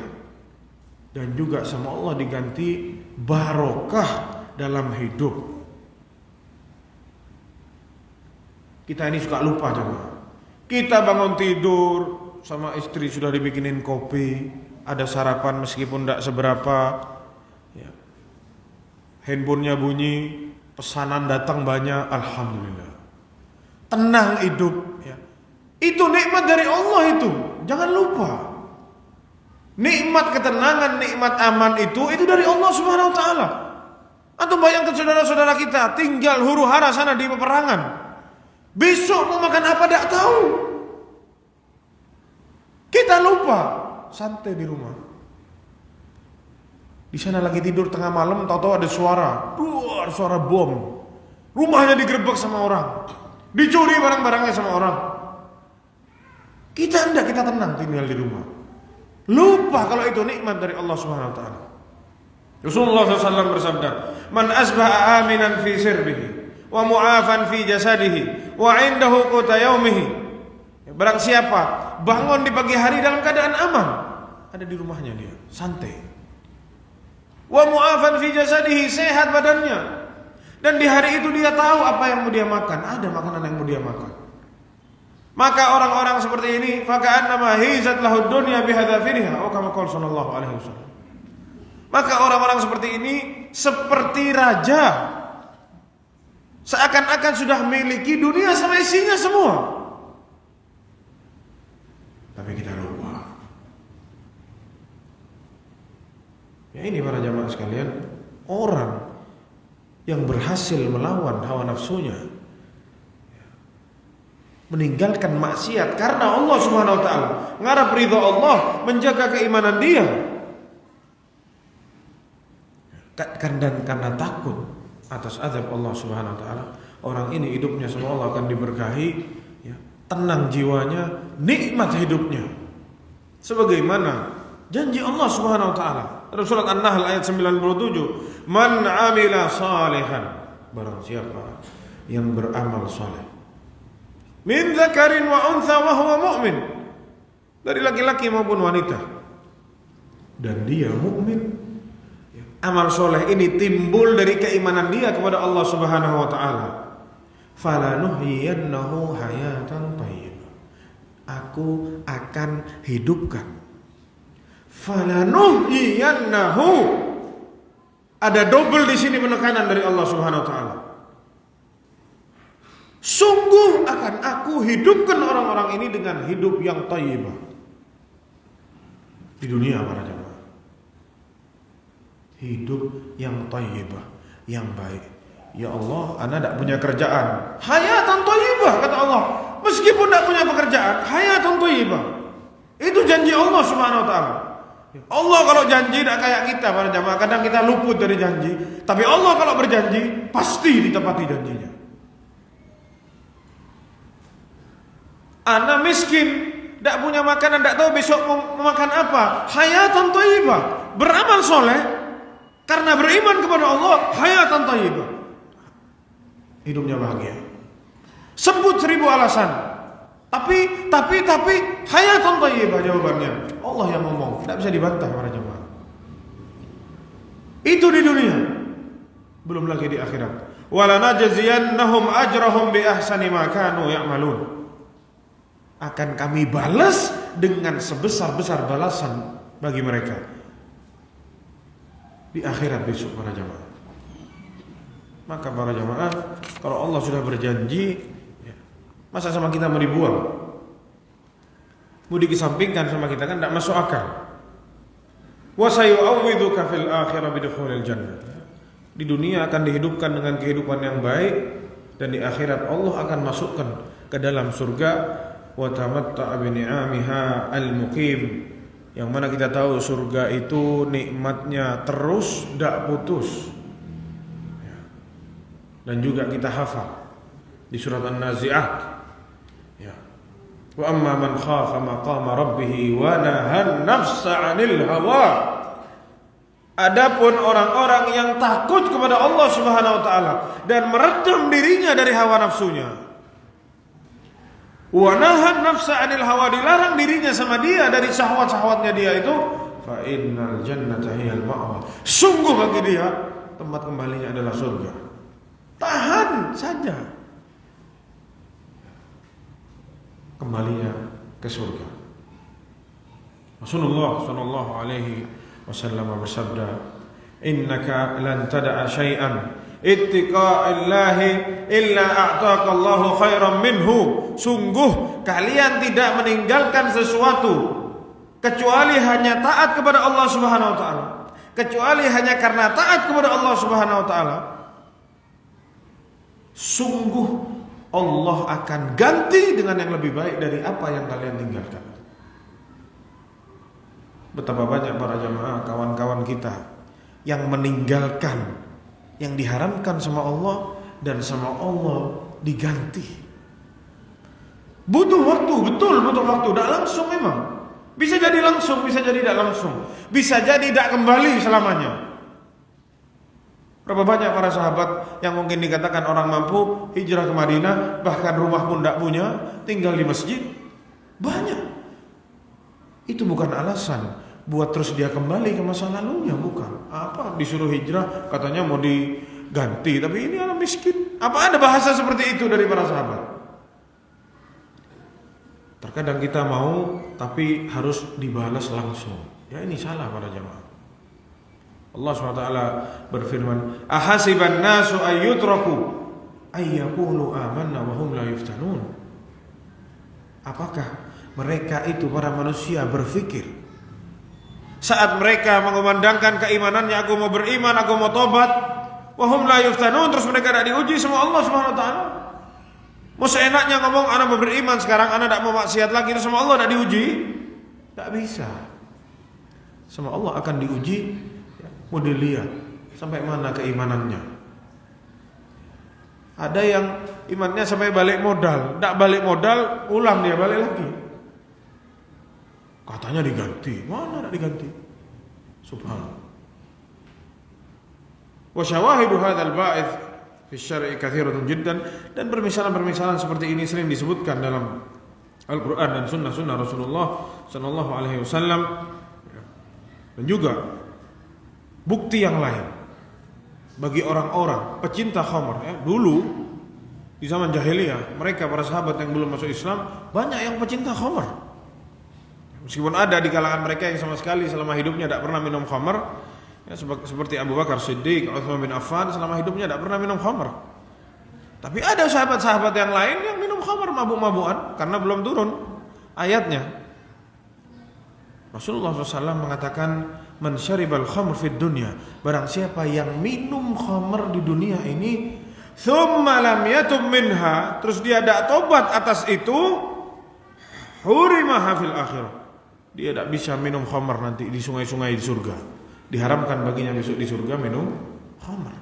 A: Dan juga sama Allah diganti barokah dalam hidup. Kita ini suka lupa coba. Kita bangun tidur sama istri sudah dibikinin kopi, ada sarapan meskipun tidak seberapa, ya. Handphonenya bunyi, pesanan datang banyak, alhamdulillah. Tenang hidup, ya. Itu nikmat dari Allah itu, jangan lupa. Nikmat ketenangan, nikmat aman itu dari Allah Subhanahu wa taala. Atau bayangkan saudara-saudara kita tinggal huru-hara sana di peperangan. Besok mau makan apa tidak tahu. Kita lupa, santai di rumah. Di sana lagi tidur tengah malam, tahu-tahu ada suara bom. Rumahnya digerebek sama orang. Dicuri barang-barangnya sama orang. Kita tenang tinggal di rumah. Lupa kalau itu nikmat dari Allah Subhanahu wa taala. Rasulullah SAW bersabda, "Man asbaha aminan fi sirbihi wa mu'afan fi jasadihi wa 'indahu quta yaumihi." Barang siapa bangun di pagi hari dalam keadaan aman, ada di rumahnya dia, santai. Wa mu'afan fi jasadihi, sehat badannya. Dan di hari itu dia tahu apa yang mau dia makan, ada makanan yang mau dia makan. Maka orang-orang seperti ini faka'annama hizat lahud dunya bihadzafiriha, atau kama qala sallallahu alaihi wasallam. Maka orang-orang seperti ini seperti raja, seakan-akan sudah memiliki dunia sama isinya semua. Tapi kita lupa. Ya ini para jamaah sekalian, orang yang berhasil melawan hawa nafsunya, meninggalkan maksiat karena Allah Subhanahu wa taala, ngarep ridha Allah, menjaga keimanan dia, dan karena takut atas azab Allah Subhanahu wa taala, orang ini hidupnya sama Allah akan diberkahi, ya, tenang jiwanya, nikmat hidupnya. Sebagaimana janji Allah Subhanahu wa taala dalam surat An-Nahl ayat 97, "Man 'amila salihan", barang siapa yang beramal saleh, min dzakarin wa untha wa huwa mu'min, dari laki-laki maupun wanita, dan dia mukmin. Amal soleh ini timbul dari keimanan dia kepada Allah Subhanahu wa taala. Falanuhyiyannahu hayatan thayyibah, aku akan hidupkan. Falanuhyiyannahu, ada double di sini penekanan dari Allah Subhanahu wa taala. Sungguh akan aku hidupkan orang-orang ini dengan hidup yang thayyibah di dunia para jemaah. Hidup yang thayyibah, yang baik. Ya Allah, ana tidak punya kerjaan, hayatan thayyibah, kata Allah. Meskipun tidak punya pekerjaan, hayatan thayyibah. Itu janji Allah Subhanahu wa taala. Allah kalau janji tidak kayak kita para jemaah, kadang kita luput dari janji. Tapi Allah kalau berjanji pasti ditepati janjinya. Ana miskin, tidak punya makanan, tidak tahu besok mau makan apa. Hayatan thayyibah, beramal soleh karena beriman kepada Allah, hayatan thayyibah, hidupnya bahagia. Sebut 1000 alasan, tapi hayatan thayyibah jawabannya. Allah yang ngomong, tidak bisa dibantah para jemaah. Itu di dunia, belum lagi di akhirat. Walanajziyannahum ajrahum bi ahsani ma kanu ya'malun. Akan kami balas dengan sebesar-besar balasan bagi mereka di akhirat besok para jamaah. Maka para jamaah, kalau Allah sudah berjanji, masa sama kita mau dibuang, mau dikesampingkan sama kita, kan tidak masuk akal. Wa sayu'awwidhuka fil akhirah bidukhulil jannah. Di dunia akan dihidupkan dengan kehidupan yang baik, dan di akhirat Allah akan masukkan ke dalam surga. Wa tamatta'a bi ni'amiha al-muqim, yang mana kita tahu surga itu nikmatnya terus tidak putus. Dan juga kita hafal di surat An-Nazi'at, ya, wa amma man khafa maqama rabbih wa nahan nafsa 'anil hawa. Adapun orang-orang yang takut kepada Allah Subhanahu wa taala dan meredam dirinya dari hawa nafsunya, wa nahan nafsa 'anil hawa, dilarang dirinya sama dia dari syahwat-syahwatnya dia itu, fa innal jannata hiyal ma'wa, sungguh bagi dia tempat kembalinya adalah surga. Tahan saja, kembalinya ke surga. Rasulullah sallallahu alaihi wasallam bersabda, innaka lan tada'a syai'an ittiqa'illahi illa a'taka Allahu khairan minhu. Sungguh kalian tidak meninggalkan sesuatu kecuali hanya taat kepada Allah Subhanahu wa taala, kecuali hanya karena taat kepada Allah Subhanahu wa taala, sungguh Allah akan ganti dengan yang lebih baik dari apa yang kalian tinggalkan. Betapa banyak para jamaah, kawan-kawan kita yang meninggalkan yang diharamkan sama Allah dan sama Allah diganti. Butuh waktu, betul butuh waktu. Tidak langsung memang. Bisa jadi langsung, bisa jadi tidak langsung. Bisa jadi tidak kembali selamanya. Berapa banyak para sahabat yang mungkin dikatakan orang mampu hijrah ke Madinah, bahkan rumah pun tidak punya, tinggal di masjid. Banyak. Itu bukan alasan buat terus dia kembali ke masa lalunya, bukan. Apa disuruh hijrah katanya mau diganti, tapi ini orang miskin. Apa ada bahasa seperti itu dari para sahabat? Terkadang kita mau tapi harus dibalas langsung. Ya ini salah para jamaah. Allah SWT berfirman, ahasiban nasu ayyutraku ayyaqulu amanna wa hum la yuftanun. Apakah mereka itu para manusia berpikir saat mereka mengumandangkan keimanannya, aku mau beriman, aku mau tobat, wa hum la yuftanun, terus mereka tidak diuji sama Allah Subhanahu wa taala? Mau seenaknya ngomong anak mau beriman sekarang, anak tidak mau maksiat lagi, terus sama Allah tidak diuji? Tak bisa. Sama Allah akan diuji, mau dilihat sampai mana keimanannya. Ada yang imannya sampai balik modal, tidak balik modal, ulang dia balik lagi. Katanya diganti, mana tidak diganti? Subhanallah. Wa syawahidu hadzal ba'its fi syar'i katsiratun jiddan, dan permisalan-permisalan seperti ini sering disebutkan dalam Al-Qur'an dan sunnah-sunnah Rasulullah sallallahu alaihi wasallam. Dan juga bukti yang lain bagi orang-orang pecinta khamr, ya, dulu di zaman jahiliyah, mereka para sahabat yang belum masuk Islam banyak yang pecinta khamr. Meskipun ada di kalangan mereka yang sama sekali selama hidupnya tidak pernah minum khamr, ya, seperti Abu Bakar Siddiq, Utsman bin Affan selama hidupnya tidak pernah minum khamr. Tapi ada sahabat-sahabat yang lain yang minum khamr, mabuk-mabukan karena belum turun ayatnya. Rasulullah SAW mengatakan, man syaribal khamr fid dunya, barang siapa yang minum khamr di dunia ini, thumma lam yatub minha, terus dia tidak tobat atas itu, hurimaha fil akhirah, dia tidak bisa minum khamr nanti di sungai-sungai di surga. Diharamkan baginya besok di surga minum khamr.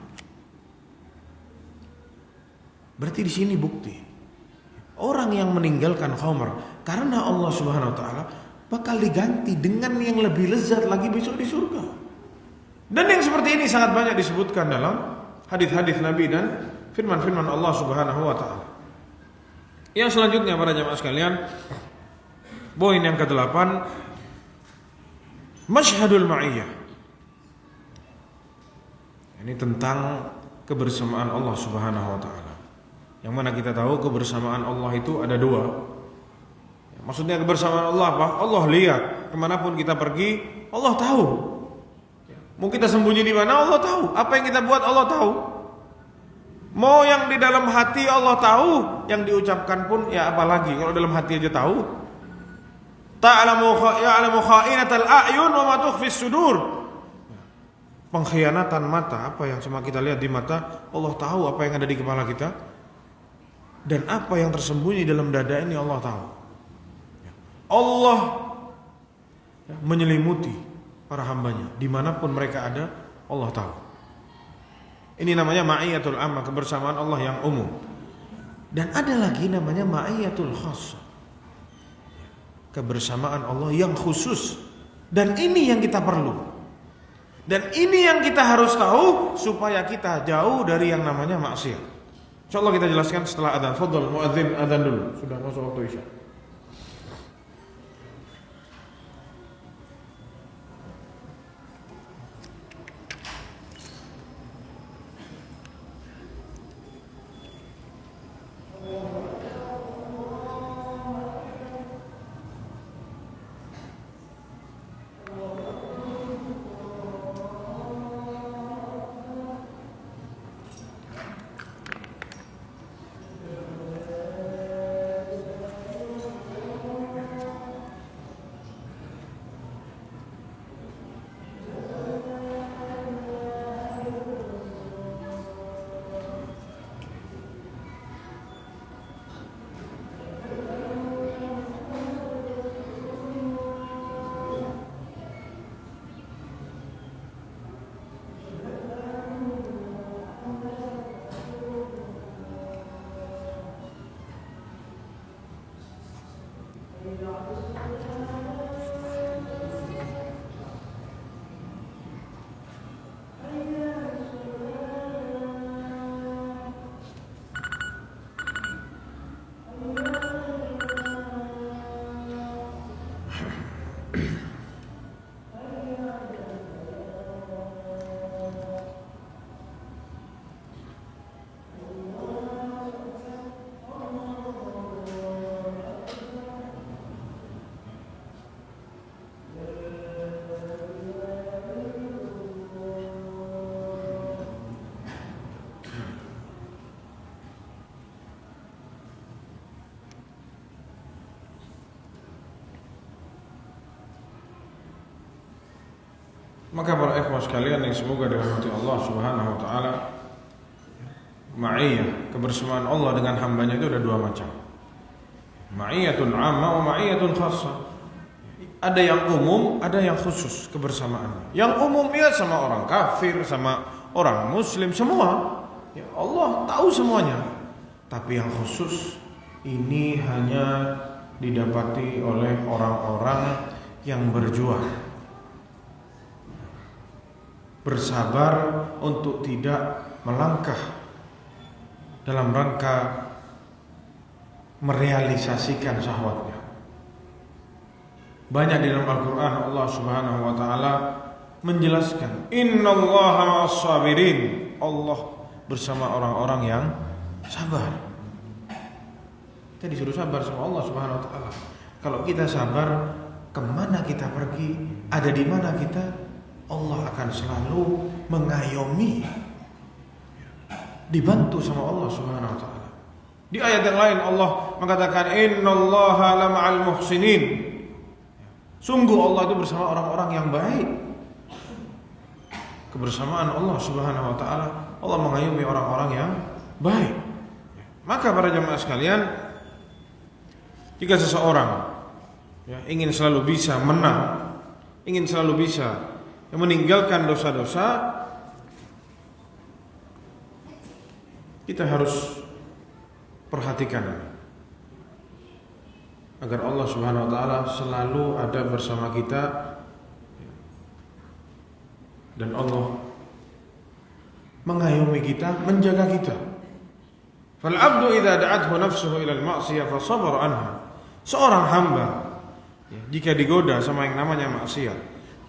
A: Berarti di sini bukti orang yang meninggalkan khamr karena Allah Subhanahu wa taala bakal diganti dengan yang lebih lezat lagi besok di surga. Dan yang seperti ini sangat banyak disebutkan dalam hadis-hadis Nabi dan firman-firman Allah Subhanahu wa taala. Yang selanjutnya para jamaah sekalian, poin yang ke-8, masyhadul ma'iyah. Ini tentang kebersamaan Allah Subhanahu wa taala. Yang mana kita tahu kebersamaan Allah itu ada dua. Maksudnya kebersamaan Allah apa? Allah lihat, kemanapun kita pergi, Allah tahu. Mau kita sembunyi di mana, Allah tahu. Apa yang kita buat, Allah tahu. Mau yang di dalam hati, Allah tahu. Yang diucapkan pun, ya apalagi kalau dalam hati aja tahu. Ta'lamu kha'inatal a'yun wa ma tukhfis sudur. Pengkhianatan mata, apa yang cuma kita lihat di mata, Allah tahu apa yang ada di kepala kita. Dan apa yang tersembunyi dalam dada ini, Allah tahu. Allah menyelimuti para hambanya dimanapun mereka ada, Allah tahu. Ini namanya ma'iyatul amma, kebersamaan Allah yang umum. Dan ada lagi namanya ma'iyatul khas, kebersamaan Allah yang khusus. Dan ini yang kita perlu, dan ini yang kita harus tahu supaya kita jauh dari yang namanya maksiat. InsyaAllah kita jelaskan setelah adzan. Fadhal muadzin adzan dulu, sudah masuk waktu isya. Maka para ikhwah sekalian yang semoga dirahmati Allah Subhanahu wa taala, ma'iyah, kebersamaan Allah dengan hambanya itu ada dua macam. Ma'iyatun 'ammah wa ma'iyatun khassah. Ada yang umum, ada yang khusus kebersamaannya. Yang umum ya sama orang kafir, sama orang muslim, semua. Ya, Allah tahu semuanya. Tapi yang khusus ini hanya didapati oleh orang-orang yang berjuang, bersabar untuk tidak melangkah dalam rangka merealisasikan syahwatnya. Banyak di dalam Al-Quran Allah Subhanahu wa ta'ala menjelaskan, innallaha ma'as sabirin, Allah bersama orang-orang yang sabar. Kita disuruh sabar sama Allah Subhanahu wa ta'ala. Kalau kita sabar, kemana kita pergi, ada di mana kita, Allah akan selalu mengayomi, dibantu sama Allah Subhanahu wa ta'ala. Di ayat yang lain Allah mengatakan, innallaha lama'al muhsinin, sungguh Allah itu bersama orang-orang yang baik. Kebersamaan Allah Subhanahu wa ta'ala, Allah mengayomi orang-orang yang baik. Maka para jamaah sekalian, jika seseorang ingin selalu bisa menang, ingin selalu bisa meninggalkan dosa-dosa, kita harus perhatikan agar Allah Subhanahu wa ta'ala selalu ada bersama kita, dan Allah mengayomi kita, menjaga kita. Fal 'abdu idza da'athu nafsuhu ila al-ma'siyah fa sabara anha. Seorang hamba jika digoda sama yang namanya maksiat,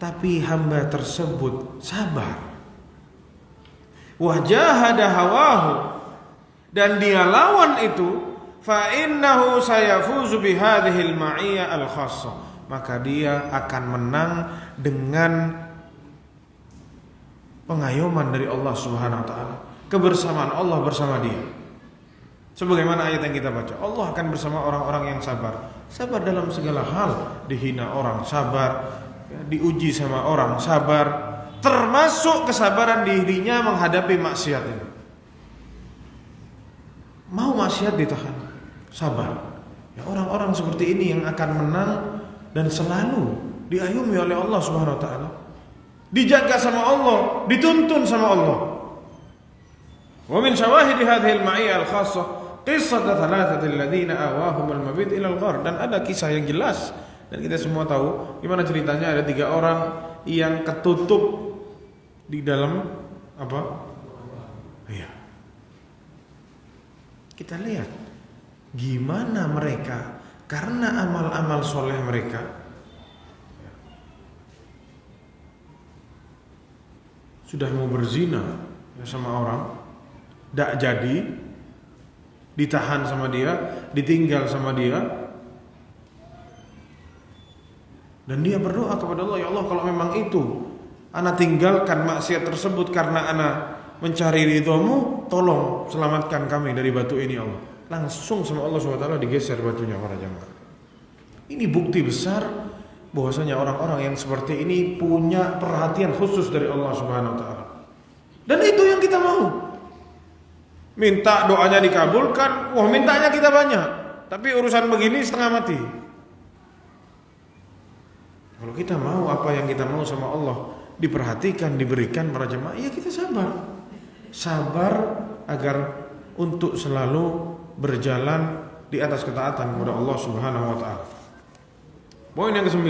A: tapi hamba tersebut sabar, wa jahada hawahu, dan dia lawan itu, fa innahu sayafuzu bihadhil ma'iyah al-khassah, maka dia akan menang dengan pengayoman dari Allah Subhanahu wa ta'ala, kebersamaan Allah bersama dia. Sebagaimana ayat yang kita baca, Allah akan bersama orang-orang yang sabar. Sabar dalam segala hal, dihina orang sabar, diuji sama orang sabar, termasuk kesabaran dirinya menghadapi maksiat ini. Mau maksiat ditahan, sabar. Ya, orang-orang seperti ini yang akan menang dan selalu diayomi oleh Allah Subhanahu wa ta'ala, dijaga sama Allah, dituntun sama Allah. Wa min syawahid hadhihi al-ma'iyah al-khassah qissat thalathatil ladzina awahum al-mabit ila al-ghar. Dan ada kisah yang jelas dan kita semua tahu gimana ceritanya. Ada 3 orang yang ketutup di dalam apa? Iya. Kita lihat gimana mereka, karena amal-amal soleh mereka sudah mau berzina sama orang, tidak jadi, ditahan sama dia, ditinggal sama dia, dan dia berdoa kepada Allah, ya Allah, kalau memang itu ana tinggalkan maksiat tersebut karena ana mencari ridhomu, tolong selamatkan kami dari batu ini, Allah. Langsung sama Allah SWT digeser batunya, para jamaah. Ini bukti besar bahwasanya orang-orang yang seperti ini punya perhatian khusus dari Allah Subhanahu wa ta'ala. Dan itu yang kita mau. Minta doanya dikabulkan, wah mintanya kita banyak, tapi urusan begini setengah mati. Kalau kita mau apa yang kita mau sama Allah diperhatikan, diberikan, para jemaah, ya kita sabar. Sabar agar untuk selalu berjalan di atas ketaatan kepada Allah Subhanahu wa ta'ala. Poin yang ke-9.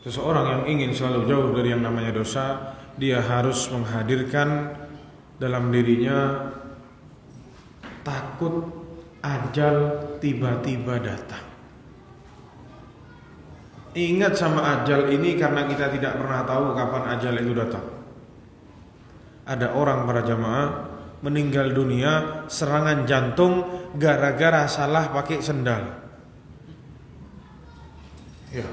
A: Seseorang yang ingin selalu jauh dari yang namanya dosa, dia harus menghadirkan dalam dirinya takut ajal tiba-tiba datang. Ingat sama ajal ini karena kita tidak pernah tahu kapan ajal itu datang. Ada orang, para jamaah, meninggal dunia serangan jantung gara-gara salah pakai sendal. Ya,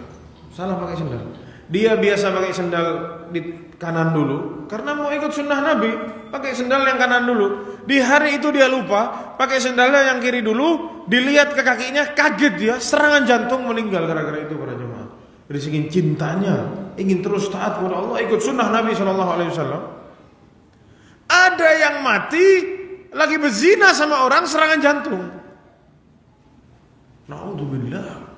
A: salah pakai sendal. Dia biasa pakai sendal di kanan dulu karena mau ikut sunnah Nabi, pakai sendal yang kanan dulu. Di hari itu dia lupa, pakai sendalnya yang kiri dulu, dilihat ke kakinya, kaget dia, serangan jantung, meninggal gara-gara itu, para jemaah. dari segi cintanya, ingin terus taat kepada Allah, ikut sunnah Nabi SAW. Ada yang mati lagi berzina sama orang serangan jantung. Na'udzubillah.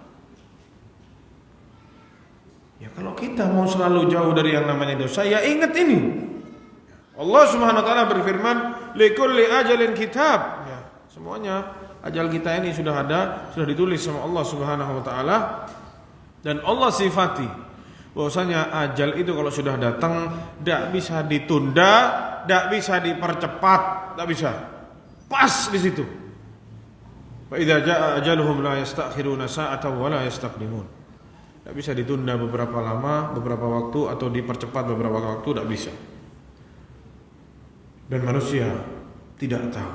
A: Ya kalau kita mau selalu jauh dari yang namanya dosa, ya ingat ini. Allah Subhanahu wa taala berfirman, "Likulli ajalin kitab." Ya, semuanya ajal kita ini sudah ada, sudah ditulis sama Allah Subhanahu wa taala. Dan Allah sifati bahwasanya ajal itu kalau sudah datang tidak bisa ditunda, tidak bisa dipercepat, tidak bisa. Pas di situ. Wa idza jaa ajaluhum la yastakhiruna sa'atan wa la yastaqdimun. Tidak bisa ditunda beberapa lama, beberapa waktu, atau dipercepat beberapa waktu, tidak bisa. Dan manusia tidak tahu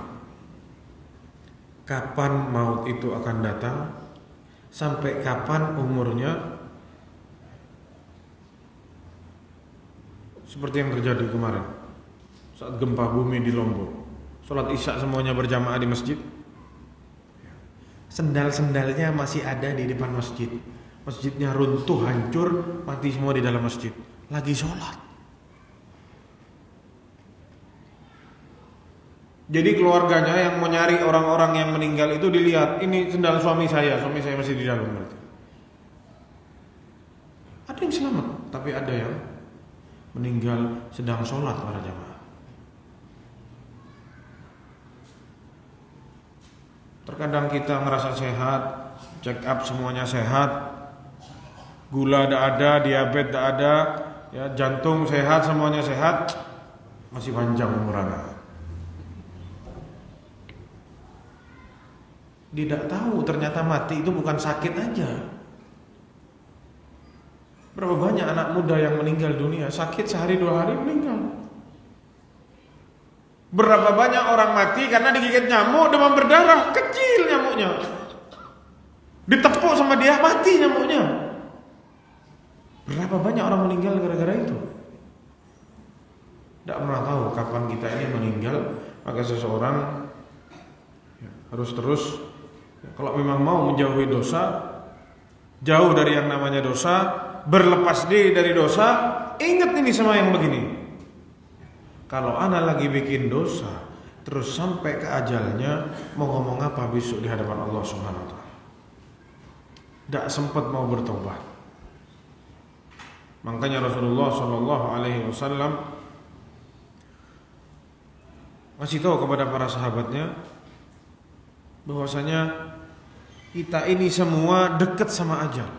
A: kapan maut itu akan datang, sampai kapan umurnya. Seperti yang terjadi kemarin saat gempa bumi di Lombok, sholat isya semuanya berjamaah di masjid. Sendal-sendalnya masih ada di depan masjid. Masjidnya runtuh, hancur, mati semua di dalam masjid. Lagi sholat. Jadi keluarganya yang mau nyari orang-orang yang meninggal itu dilihat, ini sendal suami saya masih di dalam berarti. Ada yang selamat, tapi ada yang meninggal sedang sholat para jamaah. Terkadang kita ngerasa sehat, check up semuanya sehat, gula tidak ada, diabetes tidak ada, ya, jantung sehat, semuanya sehat, masih panjang umur Anda. Tidak tahu ternyata mati itu bukan sakit aja. Berapa banyak anak muda yang meninggal dunia sakit sehari dua hari meninggal. Berapa banyak orang mati karena digigit nyamuk, demam berdarah, kecil nyamuknya, ditepuk sama dia mati nyamuknya. Berapa banyak orang meninggal gara-gara itu. Tidak pernah tahu kapan kita ini meninggal. Maka seseorang harus terus, kalau memang mau menjauhi dosa, jauh dari yang namanya dosa, berlepas diri dari dosa, ingat ini sama yang begini. Kalau ana lagi bikin dosa, terus sampai ke ajalnya, mau ngomong apa besok di hadapan Allah Subhanahu wa taala? Tidak sempat mau bertobat. Makanya Rasulullah Shallallahu Alaihi Wasallam ngasih tahu kepada para sahabatnya bahwasanya kita ini semua dekat sama ajal.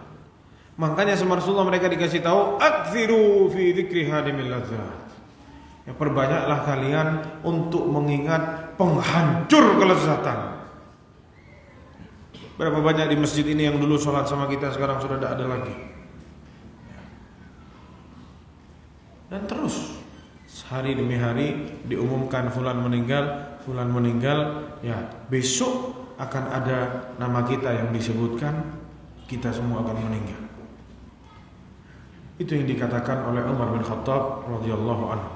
A: Makanya sama Rasulullah mereka dikasih tahu, aktsiru fi dzikri hadimil ladzat. Ya, perbanyaklah kalian untuk mengingat penghancur kelezatan. Berapa banyak di masjid ini yang dulu sholat sama kita sekarang sudah tidak ada lagi. Dan terus hari demi hari diumumkan fulan meninggal, ya besok akan ada nama kita yang disebutkan, kita semua akan meninggal. Itu yang dikatakan oleh Umar bin Khattab radhiyallahu anhu.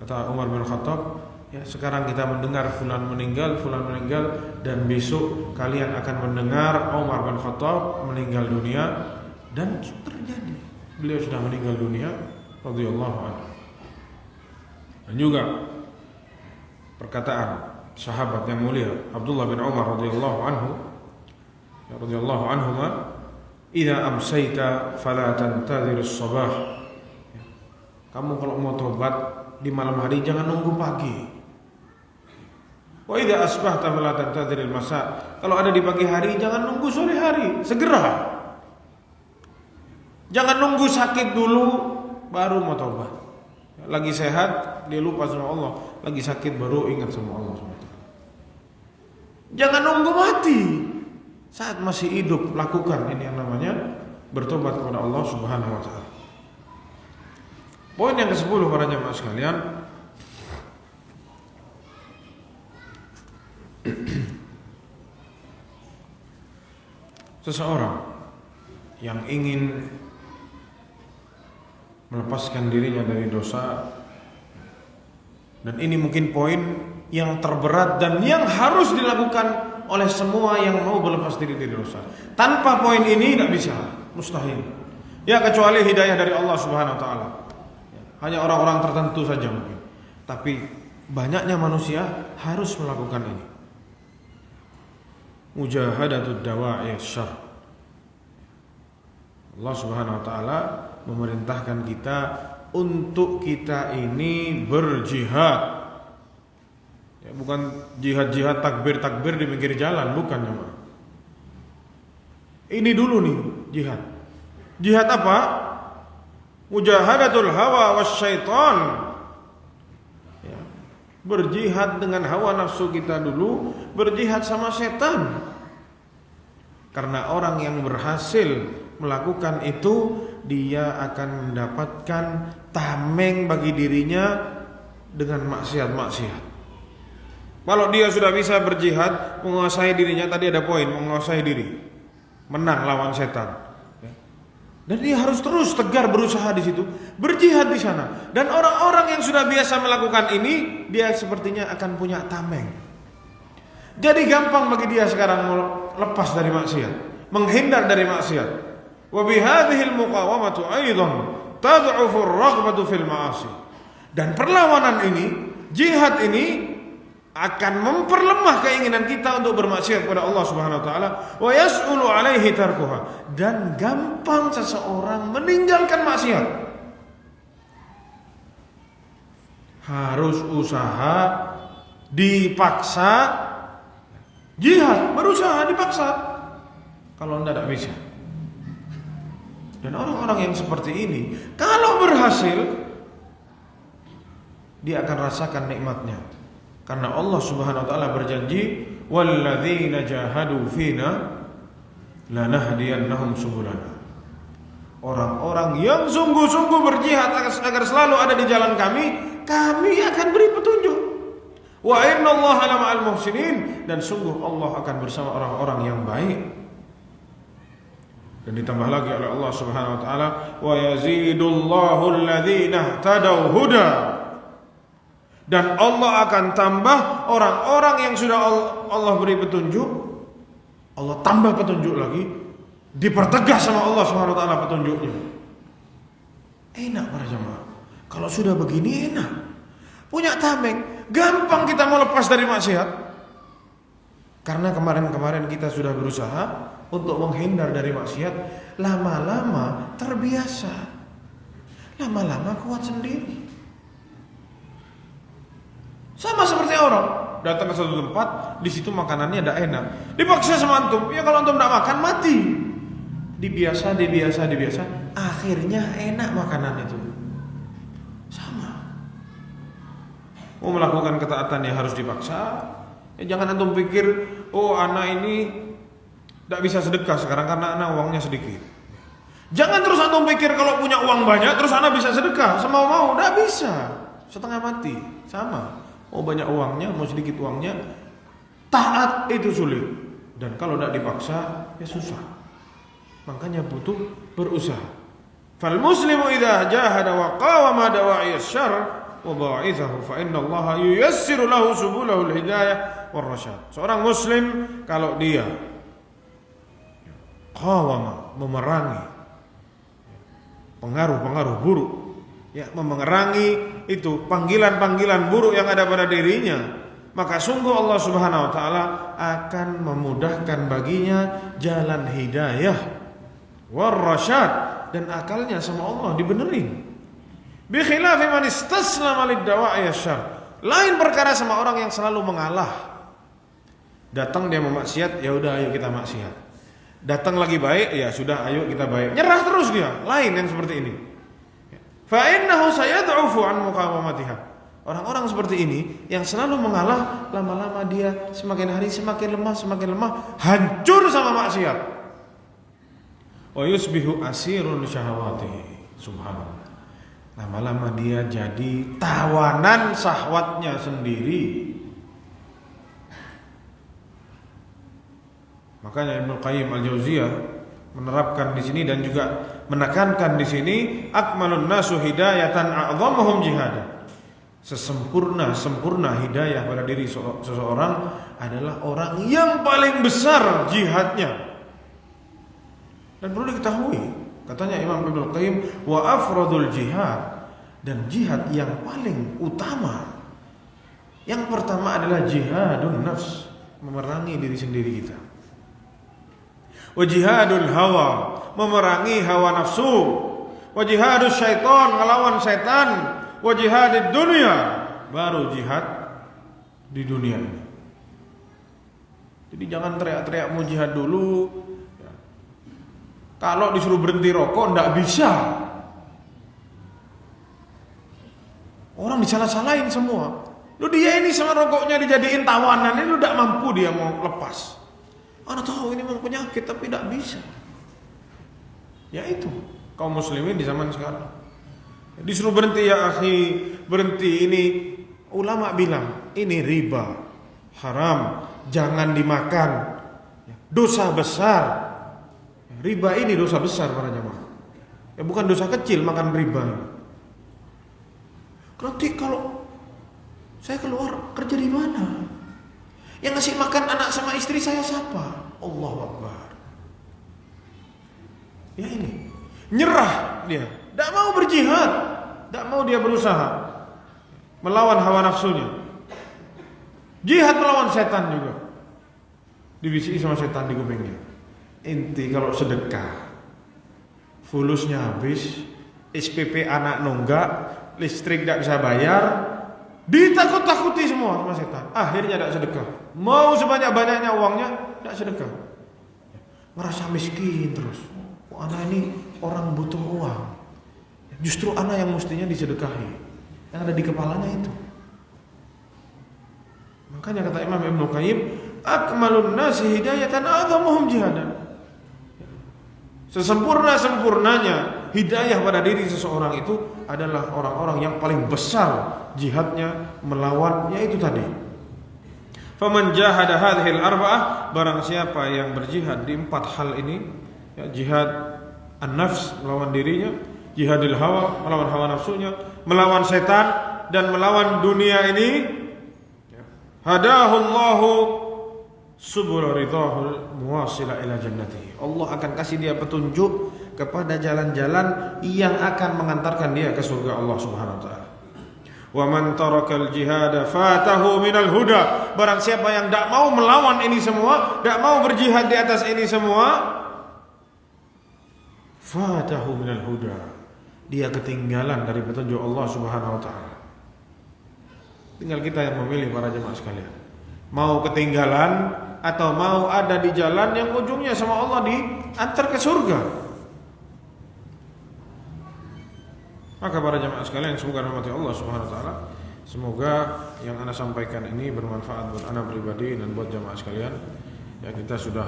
A: Kata Umar bin Khattab, ya sekarang kita mendengar fulan meninggal, dan besok kalian akan mendengar Umar bin Khattab meninggal dunia, dan terjadi. Beliau sudah meninggal dunia radhiyallahu anhu. Dan juga perkataan sahabat yang mulia Abdullah bin Umar radhiyallahu anhuma, "Idza amsayta fala tantadhir as-sabah." Kamu kalau mau tobat di malam hari jangan nunggu pagi. Wa idza asbahta fala tantadhir al-masa. Kalau ada di pagi hari jangan nunggu sore hari, segera. Jangan nunggu sakit dulu baru mau tobat. Lagi sehat dia lupa sama Allah, lagi sakit baru ingat sama Allah SWT. Jangan nunggu mati. Saat masih hidup lakukan ini yang namanya bertobat kepada Allah Subhanahu wa taala. Poin yang ke-10 para jemaah sekalian, seseorang yang ingin melepaskan dirinya dari dosa, dan ini mungkin poin yang terberat dan yang harus dilakukan oleh semua yang mau berlepas diri dari dosa. Tanpa poin ini tidak bisa, mustahil. Ya kecuali hidayah dari Allah Subhanahu wa taala. Hanya orang-orang tertentu saja mungkin. Tapi banyaknya manusia harus melakukan ini. Mujahadatud dawa'i syarr. Allah Subhanahu wa taala memerintahkan kita untuk kita ini berjihad. Ya, bukan jihad-jihad takbir-takbir di pinggir jalan, bukan jemaah. Ini dulu nih jihad. Jihad apa? Mujahadatul hawa wasyaitan. Ya, berjihad dengan hawa nafsu kita dulu, berjihad sama setan. Karena orang yang berhasil melakukan itu, dia akan mendapatkan tameng bagi dirinya dengan maksiat-maksiat. Kalau dia sudah bisa berjihad, menguasai dirinya, tadi ada poin, menguasai diri, menang lawan setan. Dan dia harus terus tegar berusaha di situ, berjihad di sana. Dan orang-orang yang sudah biasa melakukan ini, dia sepertinya akan punya tameng. Jadi gampang bagi dia sekarang lepas dari maksiat, menghindar dari maksiat. Wa bihadhil muqawamatu aidan tad'ufu ar-raghbatu fil ma'asi. Dan perlawanan ini, jihad ini akan memperlemah keinginan kita untuk bermaksiat kepada Allah Subhanahu wa taala, wa yas'ulu 'alaihi tarkuha, dan gampang seseorang meninggalkan maksiat. Harus usaha, dipaksa, jihad, berusaha dipaksa. Kalau tidak bisa. Dan orang-orang yang seperti ini, kalau berhasil, dia akan rasakan nikmatnya. Karena Allah Subhanahu wa taala berjanji, walladzina jahadu fina lanahdiyannahum subulana. Orang-orang yang sungguh-sungguh berjihad agar selalu ada di jalan kami akan beri petunjuk. Wa innallaha lama'al muhsinin, dan sungguh Allah akan bersama orang-orang yang baik. Dan ditambah lagi oleh Allah Subhanahu wa taala, wa yazidullahu alladzina ihtadaw huda. Dan Allah akan tambah orang-orang yang sudah Allah beri petunjuk, Allah tambah petunjuk lagi, dipertegas sama Allah Subhanahu wa taala petunjuknya. Enak para jemaah. Kalau sudah begini enak. Punya tameng, gampang kita mau lepas dari maksiat. Karena kemarin-kemarin kita sudah berusaha untuk menghindar dari maksiat, lama-lama terbiasa. Lama-lama kuat sendiri. Sama seperti orang datang ke suatu tempat, di situ makanannya tidak enak, dipaksa sama antum, ya kalau antum tidak makan mati. Dibiasa, akhirnya enak makanan itu. Sama. Mau melakukan ketaatan yang harus dipaksa, ya jangan antum pikir, oh anak ini tidak bisa sedekah sekarang karena anak uangnya sedikit. Jangan terus antum pikir kalau punya uang banyak terus anak bisa sedekah semau-mau, tidak bisa, setengah mati, sama. Mau banyak uangnya, mau sedikit uangnya, taat itu sulit. Dan kalau tidak dipaksa, ya susah. Makanya butuh berusaha. Fal muslimu idza jahada wa qawama dawa'i asy-syarr wa ba'ithahu fa inna Allah yuyassiru lahu subulahul hidayah war rasyad. Seorang muslim kalau dia qawama, memerangi pengaruh-pengaruh buruk, ya, memerangi itu panggilan-panggilan buruk yang ada pada dirinya, maka sungguh Allah Subhanahu wa taala akan memudahkan baginya jalan hidayah war rasyad, dan akalnya sama Allah dibenerin. Bi khilafi man istaslama lid dawa'i asy-syarr. Lain perkara sama orang yang selalu mengalah. Datang dia memaksiat, ya udah ayo kita maksiat. Datang lagi baik, ya sudah ayo kita baik. Nyerah terus dia. Lain yang seperti ini. Fa innahu sayad'ufu an muqawamatiha. Orang-orang seperti ini yang selalu mengalah, lama-lama dia semakin hari semakin lemah, hancur sama maksiat. Wa yusbihu asirun syahawatihi. Subhanallah. Lama-lama dia jadi tawanan syahwatnya sendiri. Makanya Ibnu Qayyim Al-Jauziyah menerapkan di sini dan juga menekankan di sini, akmalun nasu hidayatan a'dhamuhum jihadan. Sempurna hidayah pada diri seseorang adalah orang yang paling besar jihadnya. Dan perlu diketahui, katanya Imam Ibnu Qayyim, wa afradul jihad, dan jihad yang paling utama, yang pertama adalah jihadun nafs, memerangi diri sendiri kita. Wa jihadul hawa, memerangi hawa nafsu. Wa jihadus syaitan, melawan setan. Wa jihadid dunia, baru jihad di dunia ini. Jadi jangan teriak-teriak mau jihad dulu. Kalau disuruh berhenti rokok ndak bisa. Orang disalah-salahin semua. Lu dia ini sama rokoknya dijadiin tawanan, ini lu ndak mampu dia mau lepas. Ana tahu ini memang penyakit tapi ndak bisa. Ya itu kaum muslimin di zaman sekarang. Disuruh berhenti ya akhi, berhenti ini. Ulama bilang ini riba, haram, jangan dimakan, dosa besar. Riba ini dosa besar para jamaah. Ya bukan dosa kecil makan riba. Nanti kalau saya keluar kerja di mana? Yang ngasih makan anak sama istri saya siapa? Allahu Akbar. Ya ini nyerah dia, tidak mau berjihad, tidak mau dia berusaha melawan hawa nafsunya. Jihad melawan setan juga. Dibisiki sama setan di kupingnya. Inti kalau sedekah, fulusnya habis, SPP anak nunggak, listrik tidak bisa bayar, ditakut-takuti semua sama setan. Akhirnya tidak sedekah. Mau sebanyak-banyaknya uangnya, tidak sedekah. Merasa miskin terus. Oh, anak ini orang butuh uang. Justru anak yang mestinya disedekahi. Yang ada di kepalanya itu. Makanya kata Imam Ibnu Qayyim, akmalun nasi hidayatan a'dhamuhum jihadan. Sesempurna-sempurnanya hidayah pada diri seseorang itu adalah orang-orang yang paling besar jihadnya melawan, yaitu tadi. Faman jahada hadhil arba'ah, barang siapa yang berjihad di 4 hal ini, ya, jihad an-nafs melawan dirinya, jihadil hawa melawan hawa nafsunya, melawan setan dan melawan dunia ini, hadahullahu subul ridahul muwasila ila jannatihi. Allah akan kasih dia petunjuk kepada jalan-jalan yang akan mengantarkan dia ke surga Allah Subhanahu wa taala. Wa man tarakal jihada fatahu minal huda. Barang siapa yang tidak mau melawan ini semua, tidak mau berjihad di atas ini semua, fatahu minal huda, dia ketinggalan dari petunjuk Allah Subhanahu wa taala. Tinggal kita yang memilih para jemaah sekalian. Mau ketinggalan atau mau ada di jalan yang ujungnya sama Allah diantar ke surga. Maka para jemaah sekalian, semoga rahmati Allah Subhanahu wa taala. Semoga yang ana sampaikan ini bermanfaat buat ana pribadi dan buat jemaah sekalian. Ya, kita sudah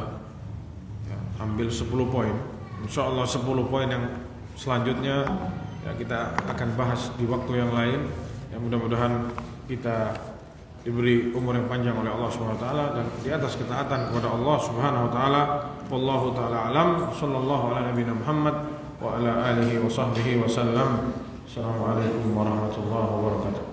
A: ambil 10 poin. Insyaallah 10 poin yang selanjutnya ya kita akan bahas di waktu yang lain. Ya, mudah-mudahan kita diberi umur yang panjang oleh Allah Subhanahu wa taala dan di atas ketaatan kepada Allah Subhanahu wa taala. Wallahu taala alam. Sallallahu ala nabiyina Muhammad wa ala alihi wa sahbihi wa sallam. Assalamualaikum warahmatullahi wabarakatuh.